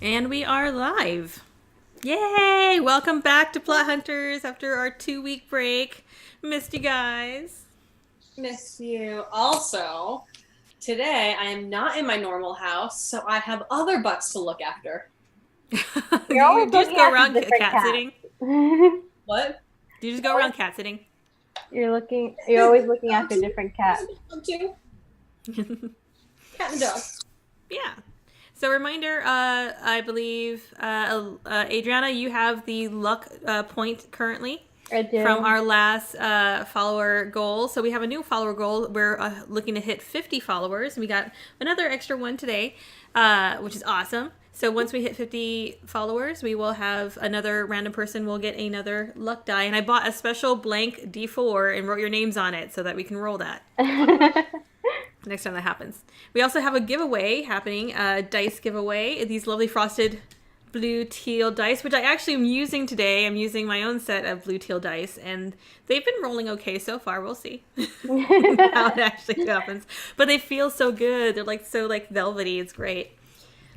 And we are live. Yay! Welcome back to Plot Hunters after our 2-week break. Missed you guys. Miss you. Also, today I am not in my normal house, so I have other bucks to look after. You're always Do you just looking go after around different cat cats. sitting? What? Do you just go around cat sitting? You're always looking after different cats. Cat and dog. Yeah. So reminder, I believe, Adriana, you have the luck point currently. I do. From our last follower goal. So we have a new follower goal. We're looking to hit 50 followers. We got another extra one today, which is awesome. So once we hit 50 followers, we will have another random person will get another luck die. And I bought a special blank D4 and wrote your names on it so that we can roll that next time that happens. We also have a giveaway happening, a dice giveaway. These lovely frosted blue teal dice, which I actually am using today. I'm using my own set of blue teal dice, and they've been rolling okay so far. We'll see how it actually happens. But they feel so good. They're so velvety. It's great.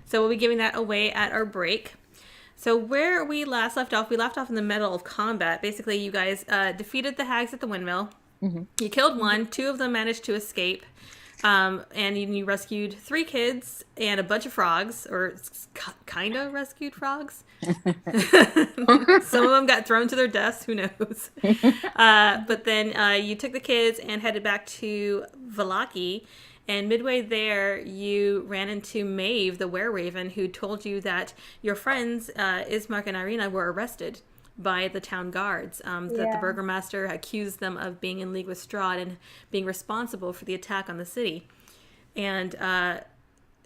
So we'll be giving that away at our break. So where we last left off, we left off in the middle of combat. Basically, you guys defeated the hags at the windmill. Mm-hmm. You killed one. 2 of them managed to escape. And you rescued 3 kids and a bunch of frogs, or kind of rescued frogs. Some of them got thrown to their deaths, who knows. But then you took the kids and headed back to Vallaki, and midway there you ran into Maeve, the were-raven, who told you that your friends, Ismark and Irina, were arrested by the town guards, that the burgomaster accused them of being in league with Strahd and being responsible for the attack on the city. And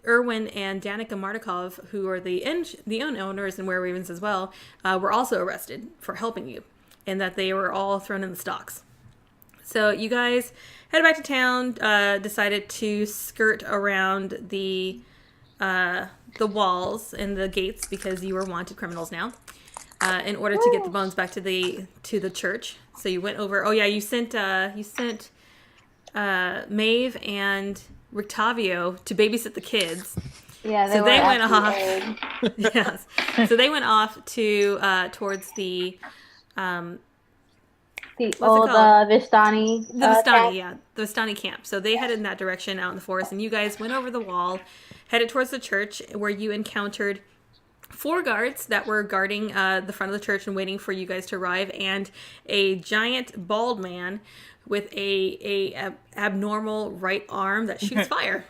Erwin and Danica Martikov, who are the owners and were-ravens as well, were also arrested for helping you, and that they were all thrown in the stocks. So you guys headed back to town, decided to skirt around the walls and the gates because you were wanted criminals now. In order to get the bones back to the church. So you went over. Oh yeah, you sent Maeve and Rictavio to babysit the kids. Yeah, so they went off. Yes. So they went off to towards the old Vistani. The Vistani, yeah, the Vistani camp. So they headed in that direction out in the forest, and you guys went over the wall, headed towards the church, where you encountered 4 guards that were guarding the front of the church and waiting for you guys to arrive, and a giant bald man with a abnormal right arm that shoots fire.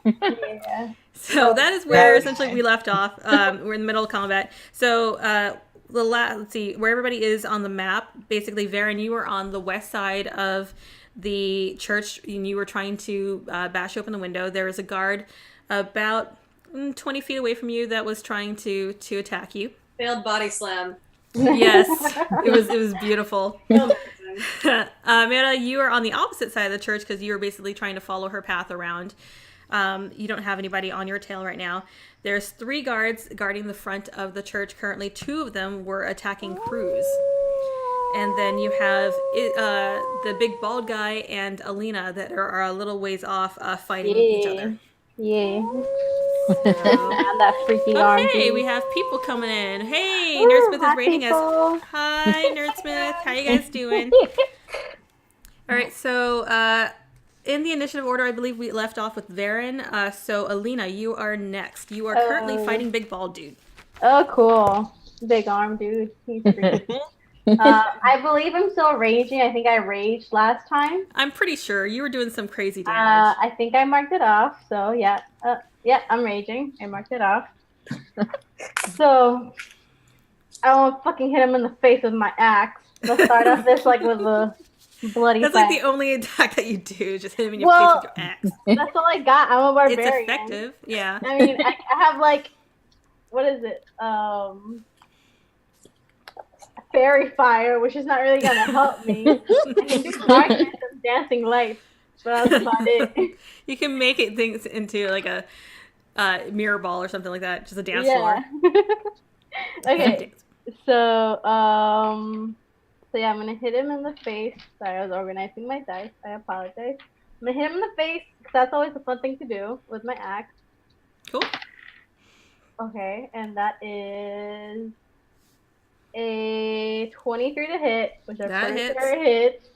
Yeah. So that is where essentially we left off. We're in the middle of combat. So let's see where everybody is on the map. Basically, Varen, you were on the west side of the church, and you were trying to bash open the window. There was a guard about 20 feet away from you that was trying to attack you. Failed body slam. Yes, it was beautiful. Amanda, you are on the opposite side of the church because you were basically trying to follow her path around. You don't have anybody on your tail right now. There's 3 guards guarding the front of the church currently. 2 of them were attacking Cruz. And then you have the big bald guy and Alina that are a little ways off fighting each other. Yeah. That freaky arm. Okay, we have people coming in. Hey, Nerdsmith is rating us. Hi, Nerdsmith. How you guys doing? All right, so in the initiative order, I believe we left off with Varen. So Alina, you are next. You are currently fighting Big Bald Dude. Oh, cool. Big arm dude. He's freaky. I believe I'm still raging. I think I raged last time. I'm pretty sure you were doing some crazy damage. I think I marked it off. So yeah, I'm raging. I marked it off. So I won't fucking hit him in the face with my axe. Let's start off this with a bloody. That's like the only attack that you do, just hit him in your face with your axe. That's all I got. I'm a barbarian. It's effective, yeah. I mean, I have what is it? Fairy fire, which is not really gonna help me. I can do darkness and dancing lights, but that's about it. You can make it things into like a mirror ball or something like that, just a dance floor. Okay, so yeah, I'm gonna hit him in the face. Sorry, I was organizing my dice. I apologize. I'm gonna hit him in the face because that's always a fun thing to do with my axe. Cool. Okay, and that is a 23 to hit, which are That first hits. hits.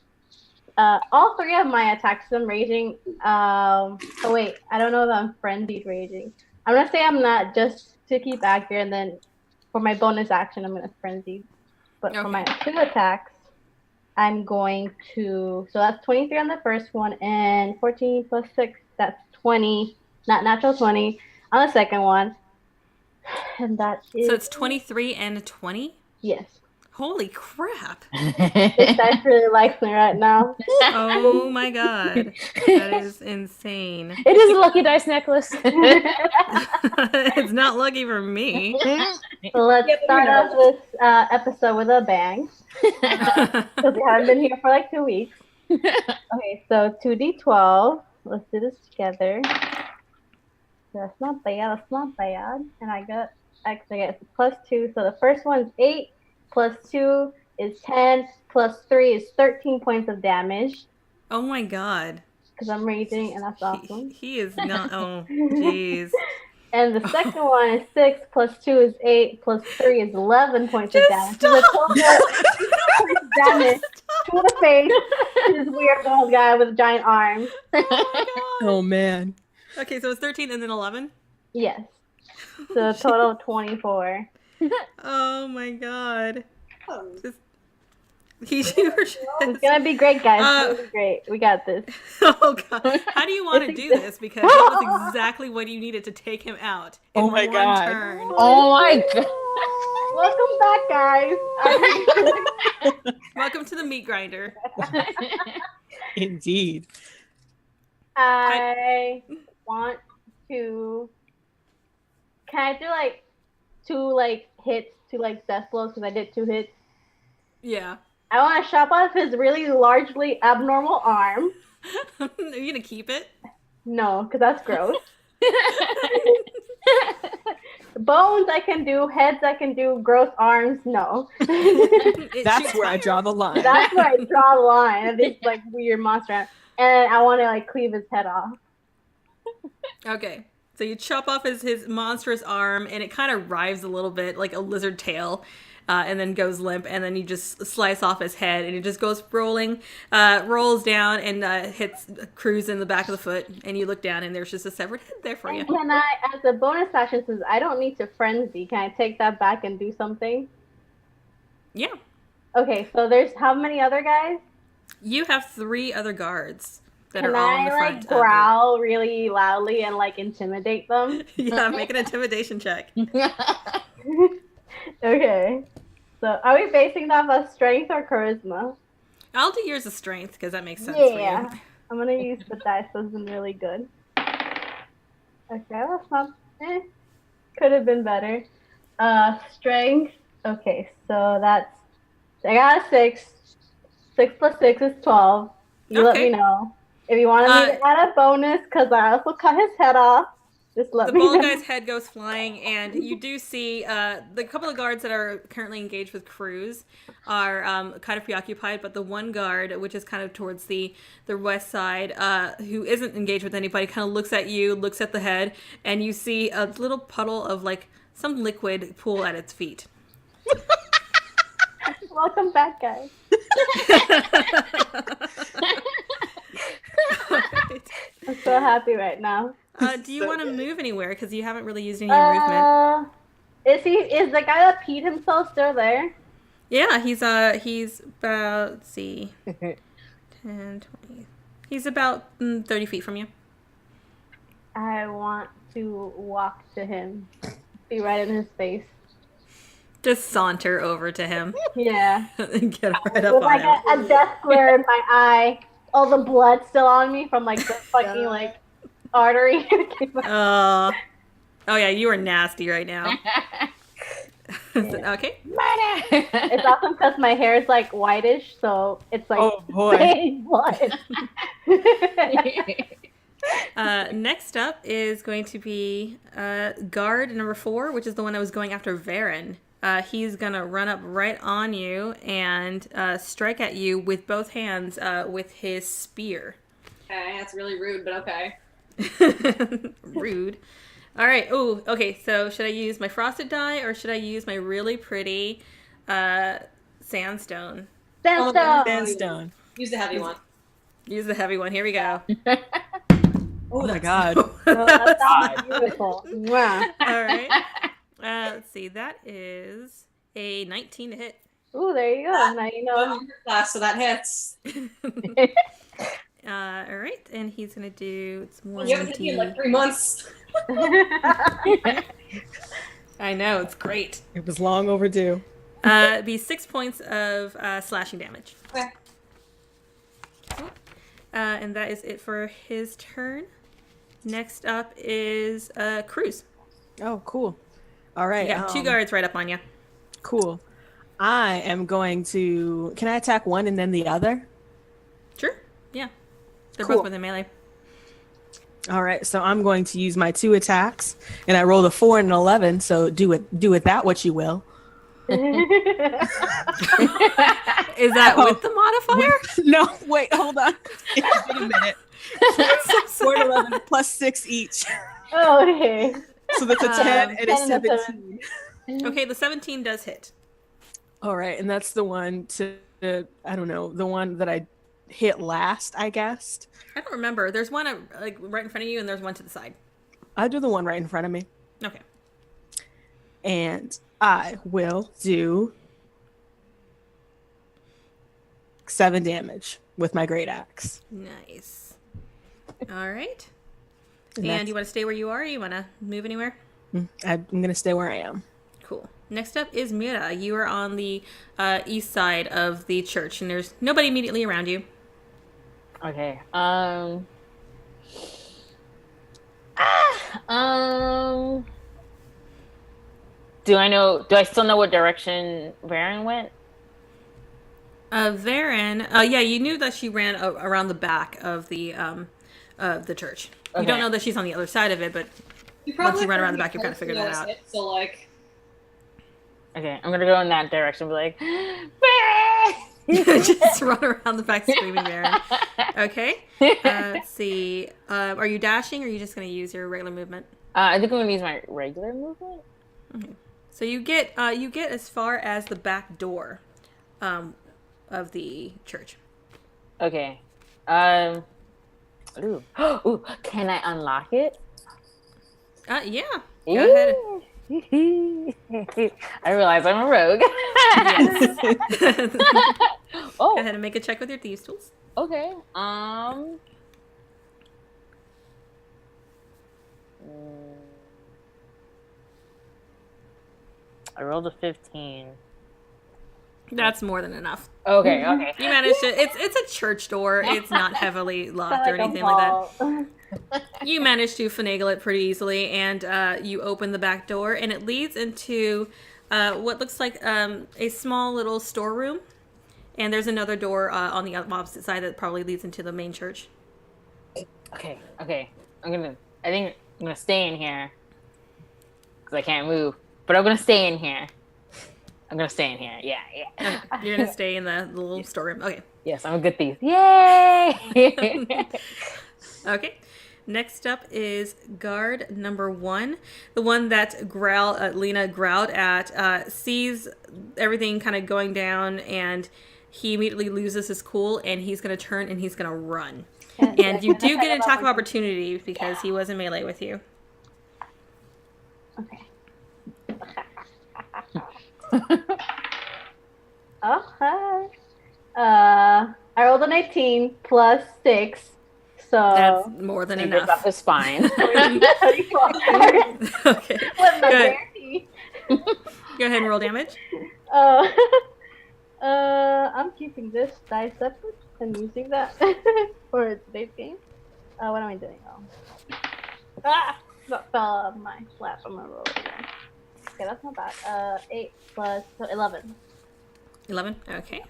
All three of my attacks I'm raging. Oh wait, I don't know if I'm frenzied raging. I'm gonna say I'm not, just to keep accurate, and then for my bonus action I'm gonna frenzy. But for my 2 attacks, I'm going to, so that's 23 on the first one, and 14 plus 6, that's 20, not natural 20 on the second one. And that is... So it's 23 and 20? Yes. Holy crap. This dice really likes me right now. Oh my god. That is insane. It is a lucky dice necklace. It's not lucky for me. So let's start off this episode with a bang. Because we haven't been here for like 2 weeks. Okay, so 2d12. Let's do this together. That's not bad. That's not bad. And I get +2. So the first one's 8. Plus 2 is 10. Plus 3 is 13 points of damage. Oh my god. Because I'm raging, and that's awesome. He is not. Oh, jeez. And the second one is 6. Plus 2 is 8. Plus 3 is 11 points of damage. Stop. So the total points of damage to the face this weird old guy with giant arms. Oh man. Okay, so it's 13 and then 11? Yes. So a total of 24. Oh my god. Oh. It's gonna be great, guys. It's gonna be great. We got this. Oh god. How do you want to do this? Because that was exactly what you needed to take him out in Oh my one god. turn. Oh my god. Welcome back, guys. Welcome to the meat grinder. Indeed. I want to... Can I do like 2 hits, 2 death blows, because I did 2 hits? Yeah. I want to chop off his really largely abnormal arm. Are you gonna keep it? No, because that's gross. Bones I can do, heads I can do, gross arms, no. That's where I draw the line. That's where I draw the line of this weird monster. And I want to cleave his head off. Okay. So you chop off his monstrous arm, and it kind of writhes a little bit like a lizard tail, and then goes limp, and then you just slice off his head, and it just goes rolls down, and hits Cruz in the back of the foot, and you look down, and there's just a severed head there for you. Can I, as a bonus action, since I don't need to frenzy, can I take that back and do something? Yeah. Okay, so there's how many other guys? You have 3 other guards that Can are all in I the front. growl really loudly and intimidate them? Yeah, make an intimidation check. Okay. So are we basing that off of strength or charisma? I'll do yours as strength because that makes sense Yeah. for you. I'm gonna use the dice. That's been really good. Okay, that's not... Could have been better. Strength. Okay, so that's... I got a 6. 6 plus 6 is 12. You let me know. If you want me to add a bonus, because I also cut his head off, just let the me know. bald guy's head goes flying, and you do see the couple of guards that are currently engaged with Cruz are kind of preoccupied, but the one guard, which is kind of towards the west side, who isn't engaged with anybody, kind of looks at you, looks at the head, and you see a little puddle of some liquid pool at its feet. Welcome back, guys. I'm so happy right now. Do you want to move anywhere? Because you haven't really used any movement. Is the guy that peed himself still there? Yeah, he's about, let's see, 10, 20. He's about 30 feet from you. I want to walk to him. Be right in his face. Just saunter over to him. Yeah. And get right up With on him. a death glare in my eye. All the blood still on me from the fucking artery. Oh yeah, you are nasty right now. Okay. It's awesome because my hair is whitish, so it's oh boy. blood. Next up is going to be guard number 4, which is the one that was going after Varen. He's gonna run up right on you and strike at you with both hands with his spear. Okay, that's really rude, but okay. Rude. All right. Oh, okay. So should I use my frosted die or should I use my really pretty sandstone? Sandstone. Sandstone. Use the heavy one. Use the heavy one. Here we go. Oh my god. Oh, that sounds beautiful. Wow. All right. Let's see. That is a 19 to hit. Ooh, there you go. Now you know. Underclass, so that hits. All right. And he's going to do... It's You haven't hit me in like 3 months. I know. It's great. It was long overdue. It'd be 6 points of slashing damage. Okay. And that is it for his turn. Next up is Cruz. Oh, cool. All right. You got 2 guards right up on you. Cool. I am going to... Can I attack one and then the other? Sure. Yeah. They're Cool. both within melee. All right. So I'm going to use my 2 attacks, and I rolled a 4 and an 11. So do with that what you will. Is that with the modifier? No, wait, hold on. Wait a minute. So 4 and 11 plus 6 each. Oh, okay. So that's a 10 and a 10 and a 17. Okay, the 17 does hit. All right, and that's the one I don't know, the one that I hit last, I guessed. I don't remember. There's one like right in front of you, and there's one to the side. I'll do the one right in front of me. Okay. And I will do 7 damage with my great axe. Nice. All right. And And you want to stay where you are? Or you want to move anywhere? I'm going to stay where I am. Cool. Next up is Mira. You are on the east side of the church, and there's nobody immediately around you. Okay. Do I still know what direction Varen went? Varen, yeah, you knew that she ran around the back of the church. You Okay. don't know that she's on the other side of it, but once you run around the back, you kind of figured that out. So like, Okay, I'm gonna go in that direction. Be like, Just run around the back screaming, Varen. Okay. Let's see. Are you dashing, or are you just going to use your regular movement? I think I'm gonna use my regular movement. Okay. So you get as far as the back door of the church. Okay. Ooh. Ooh. Can I unlock it? Yeah. Go ahead. I realize I'm a rogue. Yes. Oh. Go ahead and make a check with your thieves tools. Okay. I rolled a 15. That's more than enough. Okay. Okay. You managed to. It's a church door. It's not heavily locked or Like a anything like that. ball. You managed to finagle it pretty easily, and you open the back door, and it leads into what looks like a small little storeroom. And there's another door on the opposite side that probably leads into the main church. Okay. Okay. I think I'm gonna stay in here because I can't move. But I'm gonna stay in here. Yeah. Yeah. You're gonna stay in the little storeroom. Okay. Yes, I'm a good thief. Yay! Okay. Next up is guard number 1. The one that Lena growled at, sees everything kind of going down, and he immediately loses his cool, and he's going to turn and he's going to run. And you do get an attack of opportunity because he was in melee with you. Okay. Okay. I rolled an 18 plus 6, so That's more than He ripped enough. off his spine. Okay. With my Good. bare teeth. Go ahead and roll damage. I'm keeping this die separate and using that for today's game. What am I doing? That fell out of my lap. I'm gonna roll it again. Okay, that's not bad. 8 plus 11. 11. Okay.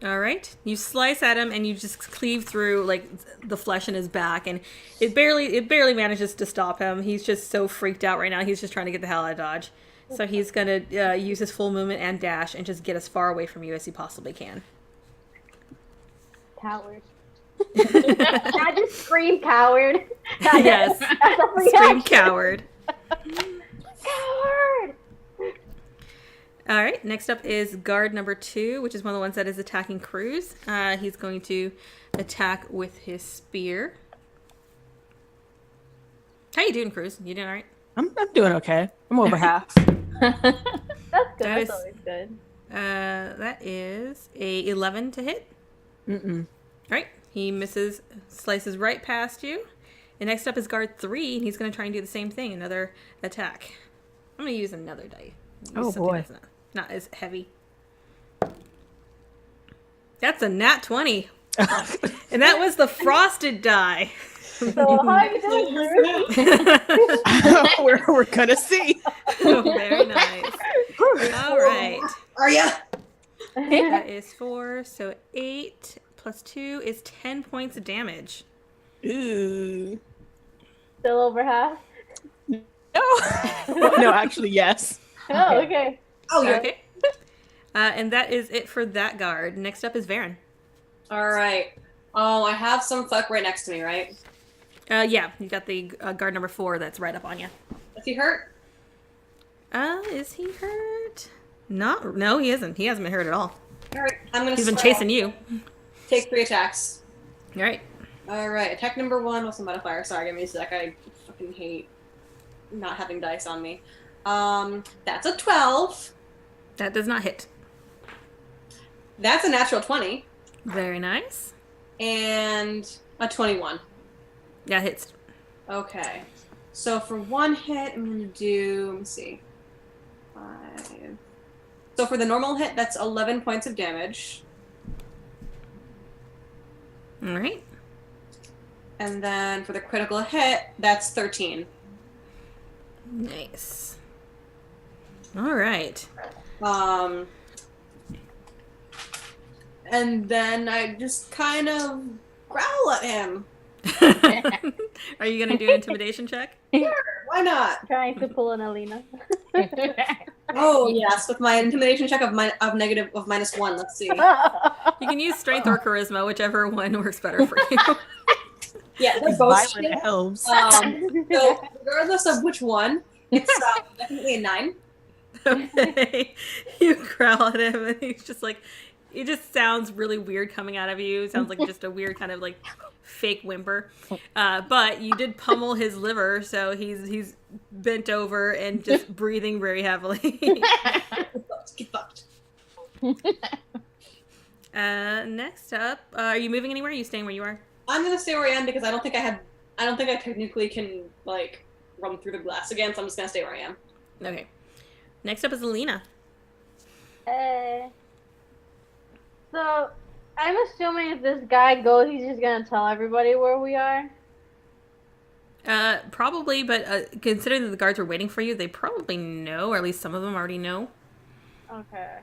All right. You slice at him and you just cleave through like the flesh in his back, and it barely manages to stop him. He's just so freaked out right now. He's just trying to get the hell out of Dodge. So he's gonna use his full movement and dash and just get as far away from you as he possibly can. Coward. I just scream coward. Yes. That's a Scream reaction. coward. Coward. All right, next up is guard number 2, which is one of the ones that is attacking Cruz. He's going to attack with his spear. How you doing, Cruz? You doing all right? I'm doing okay. I'm over half. That's good. That That's is- always good. That is a 11 to hit. Mm-mm. All right, he misses, slices right past you. And next up is guard 3, and he's going to try and do the same thing, another attack. I'm going to use another die. Use Oh, something boy. that's not as heavy. That's a nat 20. And that was the frosted die. So how are you doing, Cruz? we're gonna see. Oh, very nice. All right. Are ya? That is 4, so 8 plus 2 is 10 points of damage. Ooh. Still over half? No. No, actually, yes. Oh, okay. Oh, yeah. Okay. And that is it for that guard. Next up is Varen. All right. Oh, I have some fuck right next to me, right? Yeah, you got the guard number 4 that's right up on you. Is he hurt? Is he hurt? No, he isn't. He hasn't been hurt at all. All right. I'm gonna. He's been spell. chasing you. Take 3 attacks. All right. All right. Attack number 1. What's the modifier? Sorry, give me a sec. I fucking hate not having dice on me. That's a 12. That does not hit. That's a natural 20, Very nice. and a 21. Yeah, hits. Okay. So for 1 hit, I'm gonna do. Let me see. 5. So for the normal hit, that's 11 points of damage, All right. and then for the critical hit, that's 13. Nice. All right. And then I just kind of growl at him. Are you going to do an intimidation check? Why not? Trying to pull an Alina. Oh yes, with my intimidation check of -1. Let's see. You can use strength or charisma, whichever one works better for you. Yeah, they're both. Violent elves. So regardless of which one, it's definitely a 9. Okay. You growl at him, and he's just like, it just sounds really weird coming out of you. It sounds like just a weird kind of like fake whimper. But you did pummel his liver, so he's bent over and just breathing very heavily. Get fucked. Next up, are you moving anywhere? Or are you staying where you are? I'm gonna stay where I am because I don't think I technically can like run through the glass again. So I'm just gonna stay where I am. Okay. Next up is Alina. So, I'm assuming if this guy goes, he's just gonna tell everybody where we are. Probably, but considering that the guards were waiting for you, they probably know, or at least some of them already know. Okay.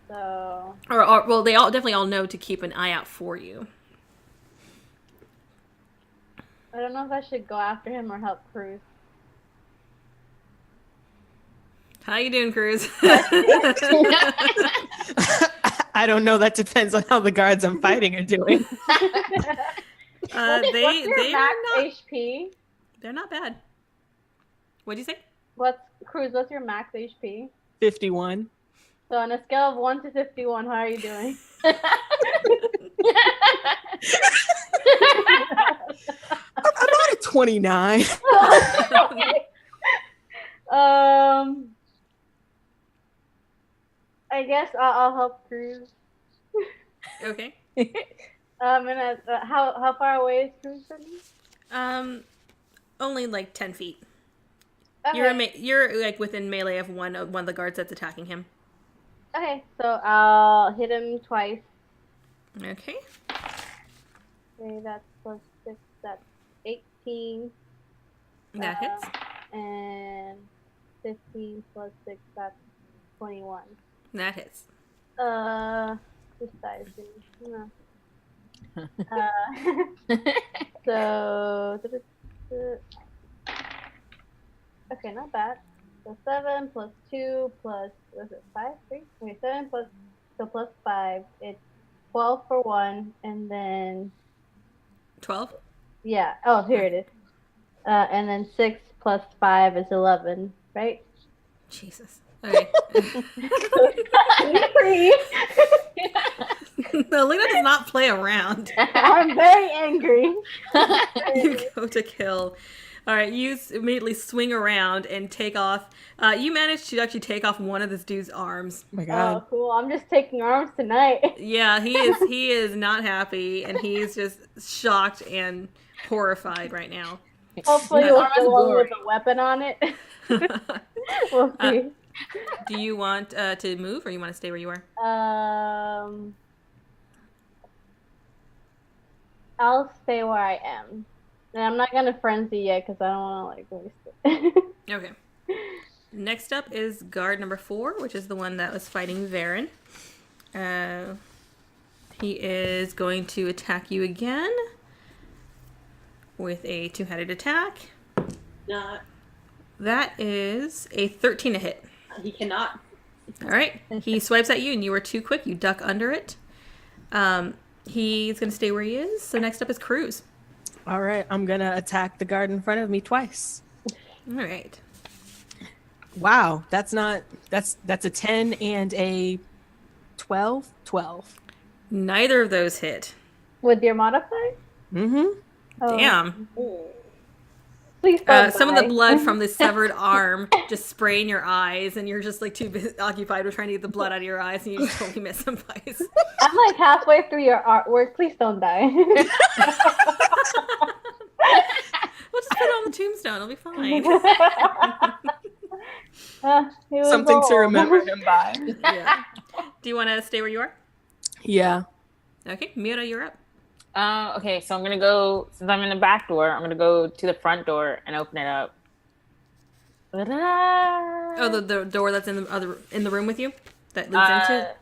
So, Or well, they definitely all know to keep an eye out for you. I don't know if I should go after him or help Cruz. How you doing, Cruz? I don't know. That depends on how the guards I'm fighting are doing. What's your max HP? They're not bad. What'd you say? Cruz, what's your max HP? 51. So on a scale of 1 to 51, how are you doing? I'm at a 29. Okay. I guess I'll help Cruz. Okay. And how far away is Cruz from me? Only like 10 feet. Okay. You're like within melee of one of the guards that's attacking him. Okay, so I'll hit him twice. Okay. Okay, that's plus 6, that's 18. That hits. And 15 plus 6, that's 21. That hits. This dice is so okay, not bad. So 7 plus 2 plus was it 5? 3? Okay, 7 plus 5. It's 12 for one, and then 12? Yeah. Oh, here it is. And then 6 plus 5 is 11, right? Jesus. Okay. Angry. No, Lena does not play around. I'm very angry. You go to kill. All right, you immediately swing around and take off. You manage to actually take off one of this dude's arms. Oh my god. Oh, cool. I'm just taking arms tonight. Yeah, he is not happy, and he's just shocked and horrified right now. Hopefully, That we'll arm is go on with boring. a weapon on it. We'll see. Do you want to move, or you want to stay where you are? I'll stay where I am. And I'm not gonna frenzy yet because I don't want to waste it. Okay. Next up is guard number 4, which is the one that was fighting Varen. He is going to attack you again with a 2-headed attack. Not. That is a 13 to hit. He cannot. All right. He swipes at you, and you were too quick. You duck under it. He's going to stay where he is. So next up is Cruz. All right, I'm gonna attack the guard in front of me twice. All right. Wow, that's a 10 and a 12. 12. Neither of those hit. With your modifier? Mm-hmm. Oh. Damn. Please don't Some of the die. blood from the severed arm just spray in your eyes, and you're just like too occupied with trying to get the blood out of your eyes, and you just totally miss them twice. I'm like halfway through your artwork. Please don't die. We'll just put it on the tombstone. It'll be fine. He was Something to old. remember him by. Yeah. Do you want to stay where you are? Yeah. Okay, Mira, you're up. Okay, so I'm gonna go, since I'm in the back door, I'm gonna go to the front door and open it up. Oh, the door that's in the room with you that leads into it.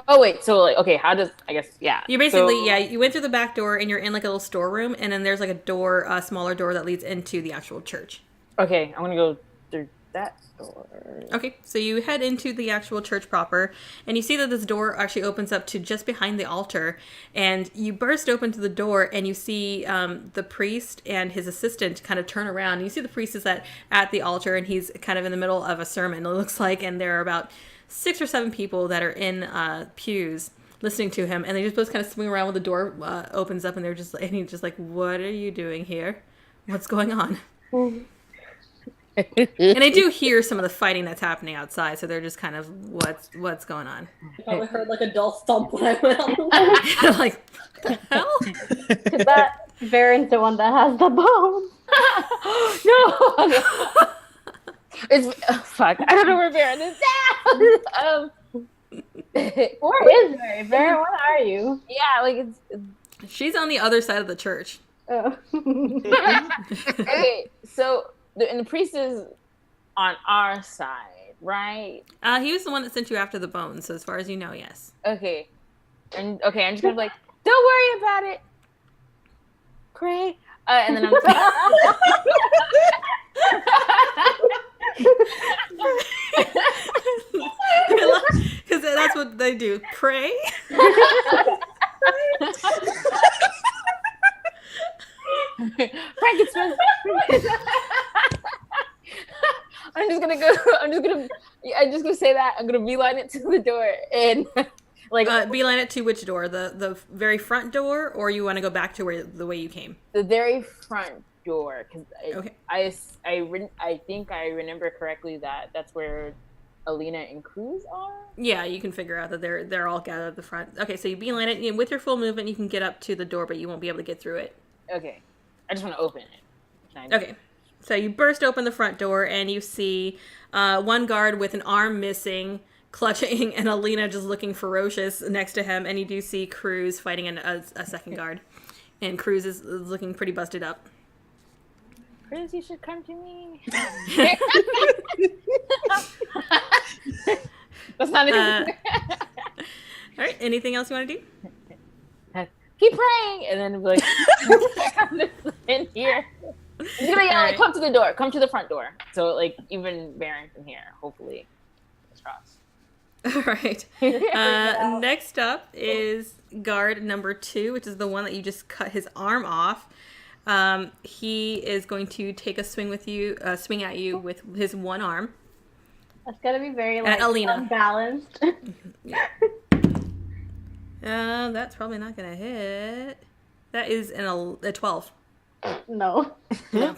Oh wait, so like, okay, how does, I guess, yeah. You basically, So- yeah, you went through the back door and you're in like a little storeroom, and then there's like a smaller door that leads into the actual church. Okay, I'm gonna go through that door. Okay, so you head into the actual church proper, and you see that this door actually opens up to just behind the altar, and you burst open to the door, and you see the priest and his assistant kind of turn around, and you see the priest is at the altar, and he's kind of in the middle of a sermon, it looks like, and there are about 6 or 7 people that are in pews listening to him, and they just both kind of swing around when the door opens up, and and he's just like, "What are you doing here? What's going on?" And I do hear some of the fighting that's happening outside, so they're just kind of, what's going on? I probably heard like a dull thump when I went out. Like, what the hell? Because that Varen's the one that has the bone. No! It's, fuck, I don't know where Baron is. Where is Varen? Varen, where are you? Yeah, like it's She's on the other side of the church. Oh. okay, so and the priest is on our side, right? He was the one that sent you after the bones, so as far as you know, yes. Okay. And okay, I'm just gonna be like, don't worry about it. Great. And then I'm Because that's what they do. Pray? Frankenstein. I'm just gonna say that. I'm gonna beeline it to the door and like Beeline it to which door? The very front door, or you want to go back to the way you came? the very front door, because Okay. I think I remember correctly that that's where Alina and Cruz are. Yeah, you can figure out that they're all gathered at the front. Okay, so you beeline it, and with your full movement, you can get up to the door, but you won't be able to get through it. Okay, I just want to open it. Can I- Okay, so you burst open the front door, and you see one guard with an arm missing, clutching, and Alina just looking ferocious next to him, and you do see Cruz fighting a second guard, and Cruz is looking pretty busted up. Cruz, you should come to me. That's not it. All right, anything else you want to do? Keep praying, and then be like, I'm just in here. He's gonna yell, like, Alright. come to the door, come to the front door. So like even Baron can hear, hopefully. Fingers crossed. All right. Next up is guard number 2, which is the one that you just cut his arm off. He is going to take a swing at you with his one arm. That's gonna be very Alina. unbalanced. That's probably not gonna hit. That is a 12. No. No.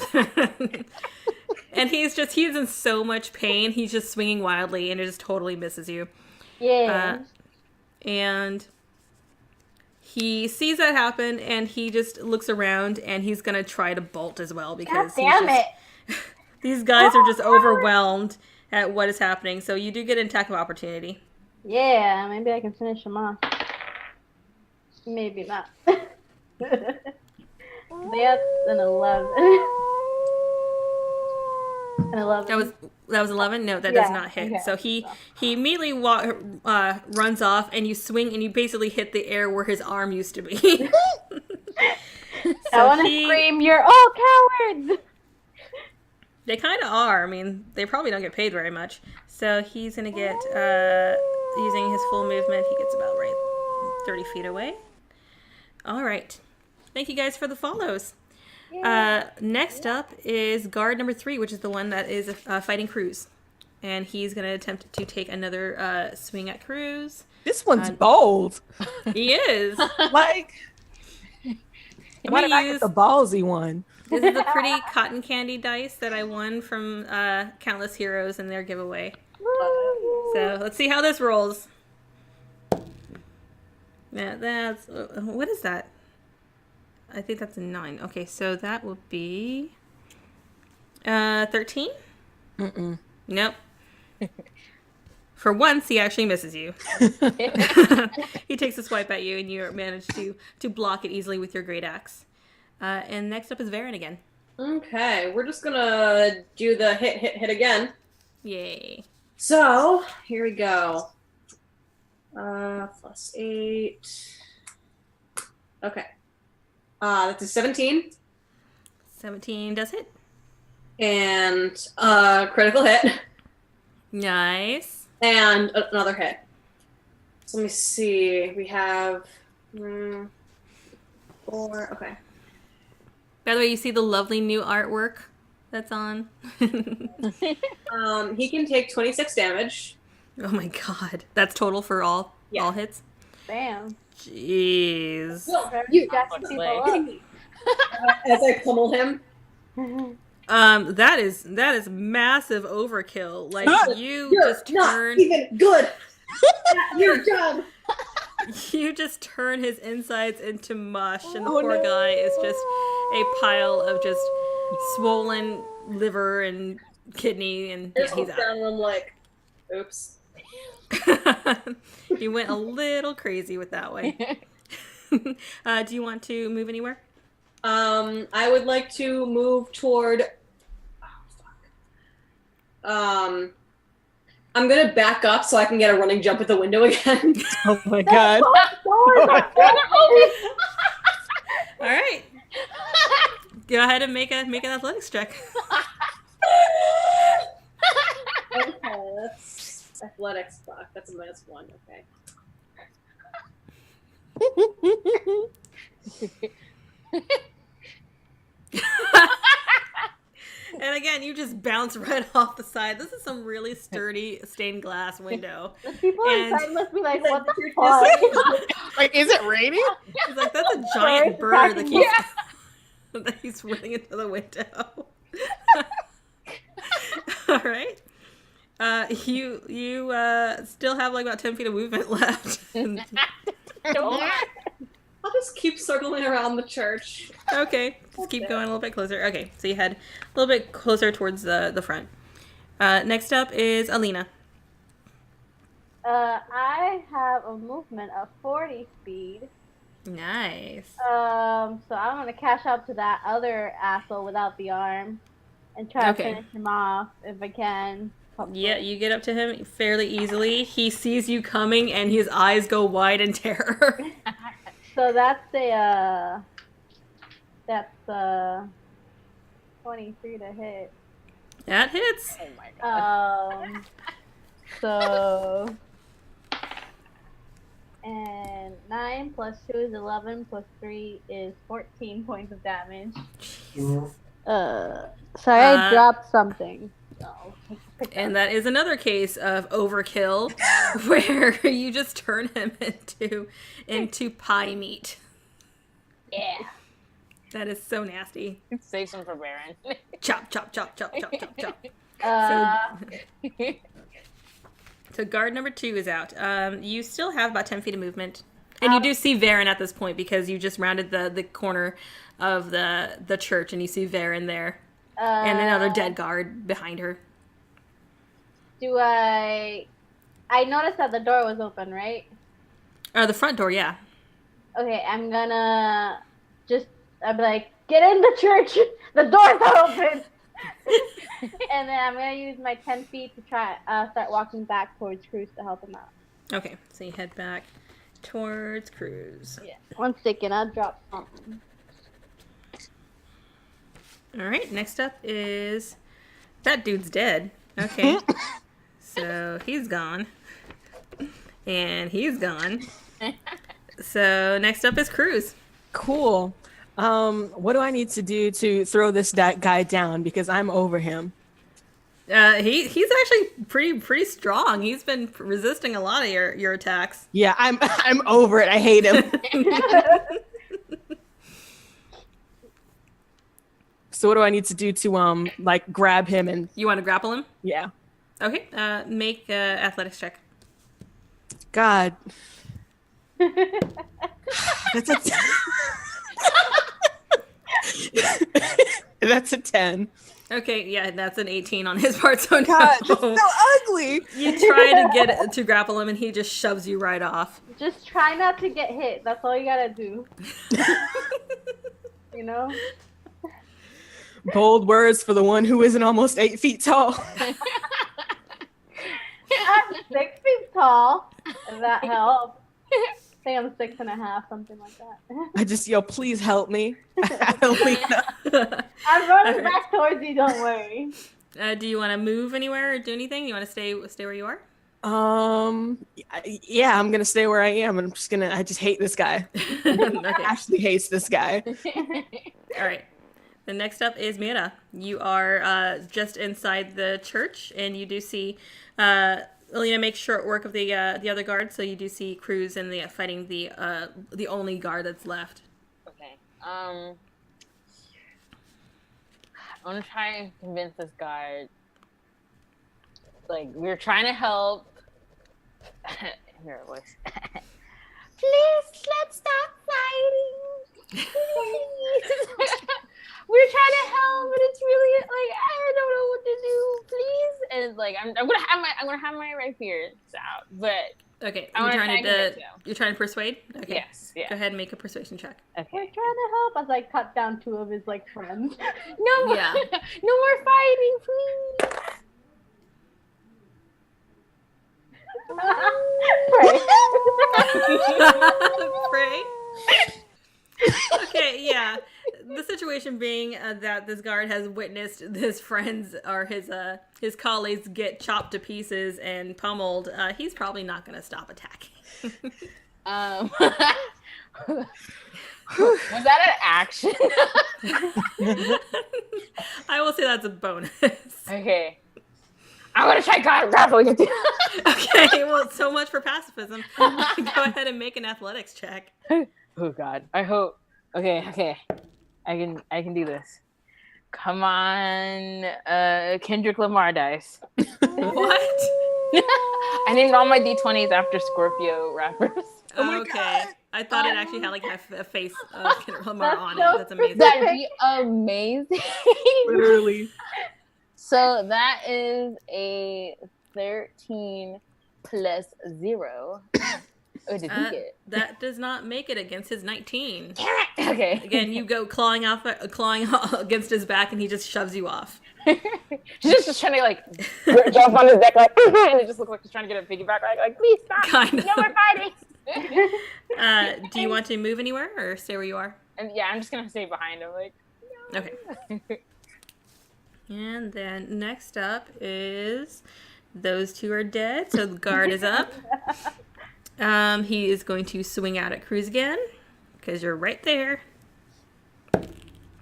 And he's in so much pain. He's just swinging wildly, and it just totally misses you. Yeah. And he sees that happen, and he just looks around, and he's gonna try to bolt as well because God damn it! these guys are just overwhelmed at what is happening. So you do get an attack of opportunity. Yeah, maybe I can finish him off. Maybe not. That's an 11. An 11. That was 11. No, that does not hit. Okay. So he immediately runs off, and you swing, and you basically hit the air where his arm used to be. I want to scream, "You're all cowards!" They kind of are. I mean, they probably don't get paid very much. So he's going to get, using his full movement, he gets about 30 feet away. All right. Thank you guys for the follows. Next up is guard number 3, which is the one that is fighting Cruz. And he's going to attempt to take another swing at Cruz. This one's bold. He is. Like, why did I get the ballsy one? This is a pretty cotton candy dice that I won from Countless Heroes in their giveaway. So let's see how this rolls. Yeah, that's what is that? I think that's a 9. Okay, so that will be 13. Nope. For once, he actually misses you. He takes a swipe at you, and you manage to block it easily with your great axe. And next up is Varen again. Okay, we're just gonna do the hit again. Yay. So, here we go. +8. Okay. That's a 17. 17 does hit. And critical hit. Nice. And another hit. So let me see. We have 4. Okay. By the way, you see the lovely new artwork that's on? He can take 26 damage. Oh my god. That's total for all hits? Damn. Jeez. No, You Honestly. as I pummel him. That is massive overkill. Like you just turn not even good at your job. You just turn his insides into mush, and the poor guy is just a pile of just swollen liver and kidney, and Just he's look down out. and I'm like, oops. You went a little crazy with that one. Do you want to move anywhere? I would like to move toward. Oh fuck. I'm gonna back up so I can get a running jump at the window again. Oh my god. All right. Go ahead and make an athletics check. Okay, that's athletics. Fuck, that's a -1. Okay. And again, you just bounce right off the side. This is some really sturdy stained glass window. The people And- inside must be like, what the You're fuck? Like, is it raining? He's like, that's a giant bird that keeps that he's running into the window. All right. You still have like about 10 feet of movement left. I'll just keep circling around the church. Okay, just keep going a little bit closer. Okay, so you head a little bit closer towards the front. Next up is Alina. I have a movement of 40 speed. Nice. So I'm gonna cash out to that other asshole without the arm and try to finish him off if I can. Yeah, you get up to him fairly easily. He sees you coming, and his eyes go wide in terror. So that's 23 to hit. That hits. Oh my god. So plus 2 is 11, plus 3 is 14 points of damage. Sorry, I dropped something. So And that is another case of overkill, where you just turn him into pie meat. Yeah. That is so nasty. Save some for Baron. Chop, chop, chop, chop, chop, chop, chop. Uh, So guard number 2 is out. You still have about 10 feet of movement. And you do see Varen at this point because you just rounded the corner of the church and you see Varen there. And another dead guard behind her. do I noticed that the door was open, right? The front door, yeah. Okay, I'm gonna I'll be like, get in the church! The door's not open! And then I'm gonna use my 10 feet to try start walking back towards Cruz to help him out. Okay, so you head back towards Cruz. Yeah. 1 second, I'll drop something. All right, next up is... That dude's dead. Okay. So he's gone. And he's gone. So next up is Cruz. Cool. What do I need to do to throw this guy down? Because I'm over him. He's actually pretty strong. He's been resisting a lot of your attacks. Yeah, I'm over it. I hate him. So what do I need to do to like grab him and You want to grapple him? yeah. Okay. Make athletics check. God. That's a That's a 10. Okay, yeah, that's an 18 on his part. So God, no. that's so ugly. You try to grapple him, and he just shoves you right off. Just try not to get hit. That's all you gotta do. You know? Bold words for the one who isn't almost 8 feet tall. I'm 6 feet tall. If that helps. Say I'm 6.5, something like that. I just yell, please help me. Alina. I'm running back towards you, don't worry. Do you want to move anywhere or do anything? You want to stay where you are? Yeah, I'm gonna stay where I am, and I just hate this guy. Okay. Ashley hates this guy. All right. The next up is Mira. You are just inside the church, and you do see Alina makes short work of the other guard, so you do see Cruz and fighting the only guard that's left. Okay. I want to try and convince this guy. Like, we're trying to help. Hear a voice. Please, let's stop fighting. Please. We're trying to help, but it's really like I don't know what to do. Please, and like I'm gonna have my rapier out, but Okay. I You're wanna trying try and you're trying to persuade? Okay. yes, yeah. Go ahead and make a persuasion check. We're Okay. trying to help as I cut down 2 of his like friends. No more, Yeah. no more fighting, please. Pray. Okay, yeah. The situation being that this guard has witnessed his friends or his colleagues get chopped to pieces and pummeled, he's probably not going to stop attacking. Was that an action? I will say that's a bonus. Okay. I'm gonna try grappling with you. Okay, well, so much for pacifism. Go ahead and make an athletics check. Oh God. I hope. Okay. I can do this. Come on, Kendrick Lamar dice. What? I named all my D20s after Scorpio rappers. Oh my Okay. God. I thought it actually had like a face of Kendrick Lamar on so it. That's amazing. That'd be amazing. Literally. So that is a 13 plus 0. Oh, did he get? That does not make it against his 19. Okay. Again, you go clawing against his back, and he just shoves you off. She's just trying to like jump on his neck, like, and it just looks like she's trying to get a piggyback, like please stop. Kind of. No more fighting. Do you want to move anywhere or stay where you are? And yeah, I'm just gonna stay behind him, like. No. Okay. And then next up is those 2 are dead, so the guard is up. He is going to swing out at Cruz again because you're right there.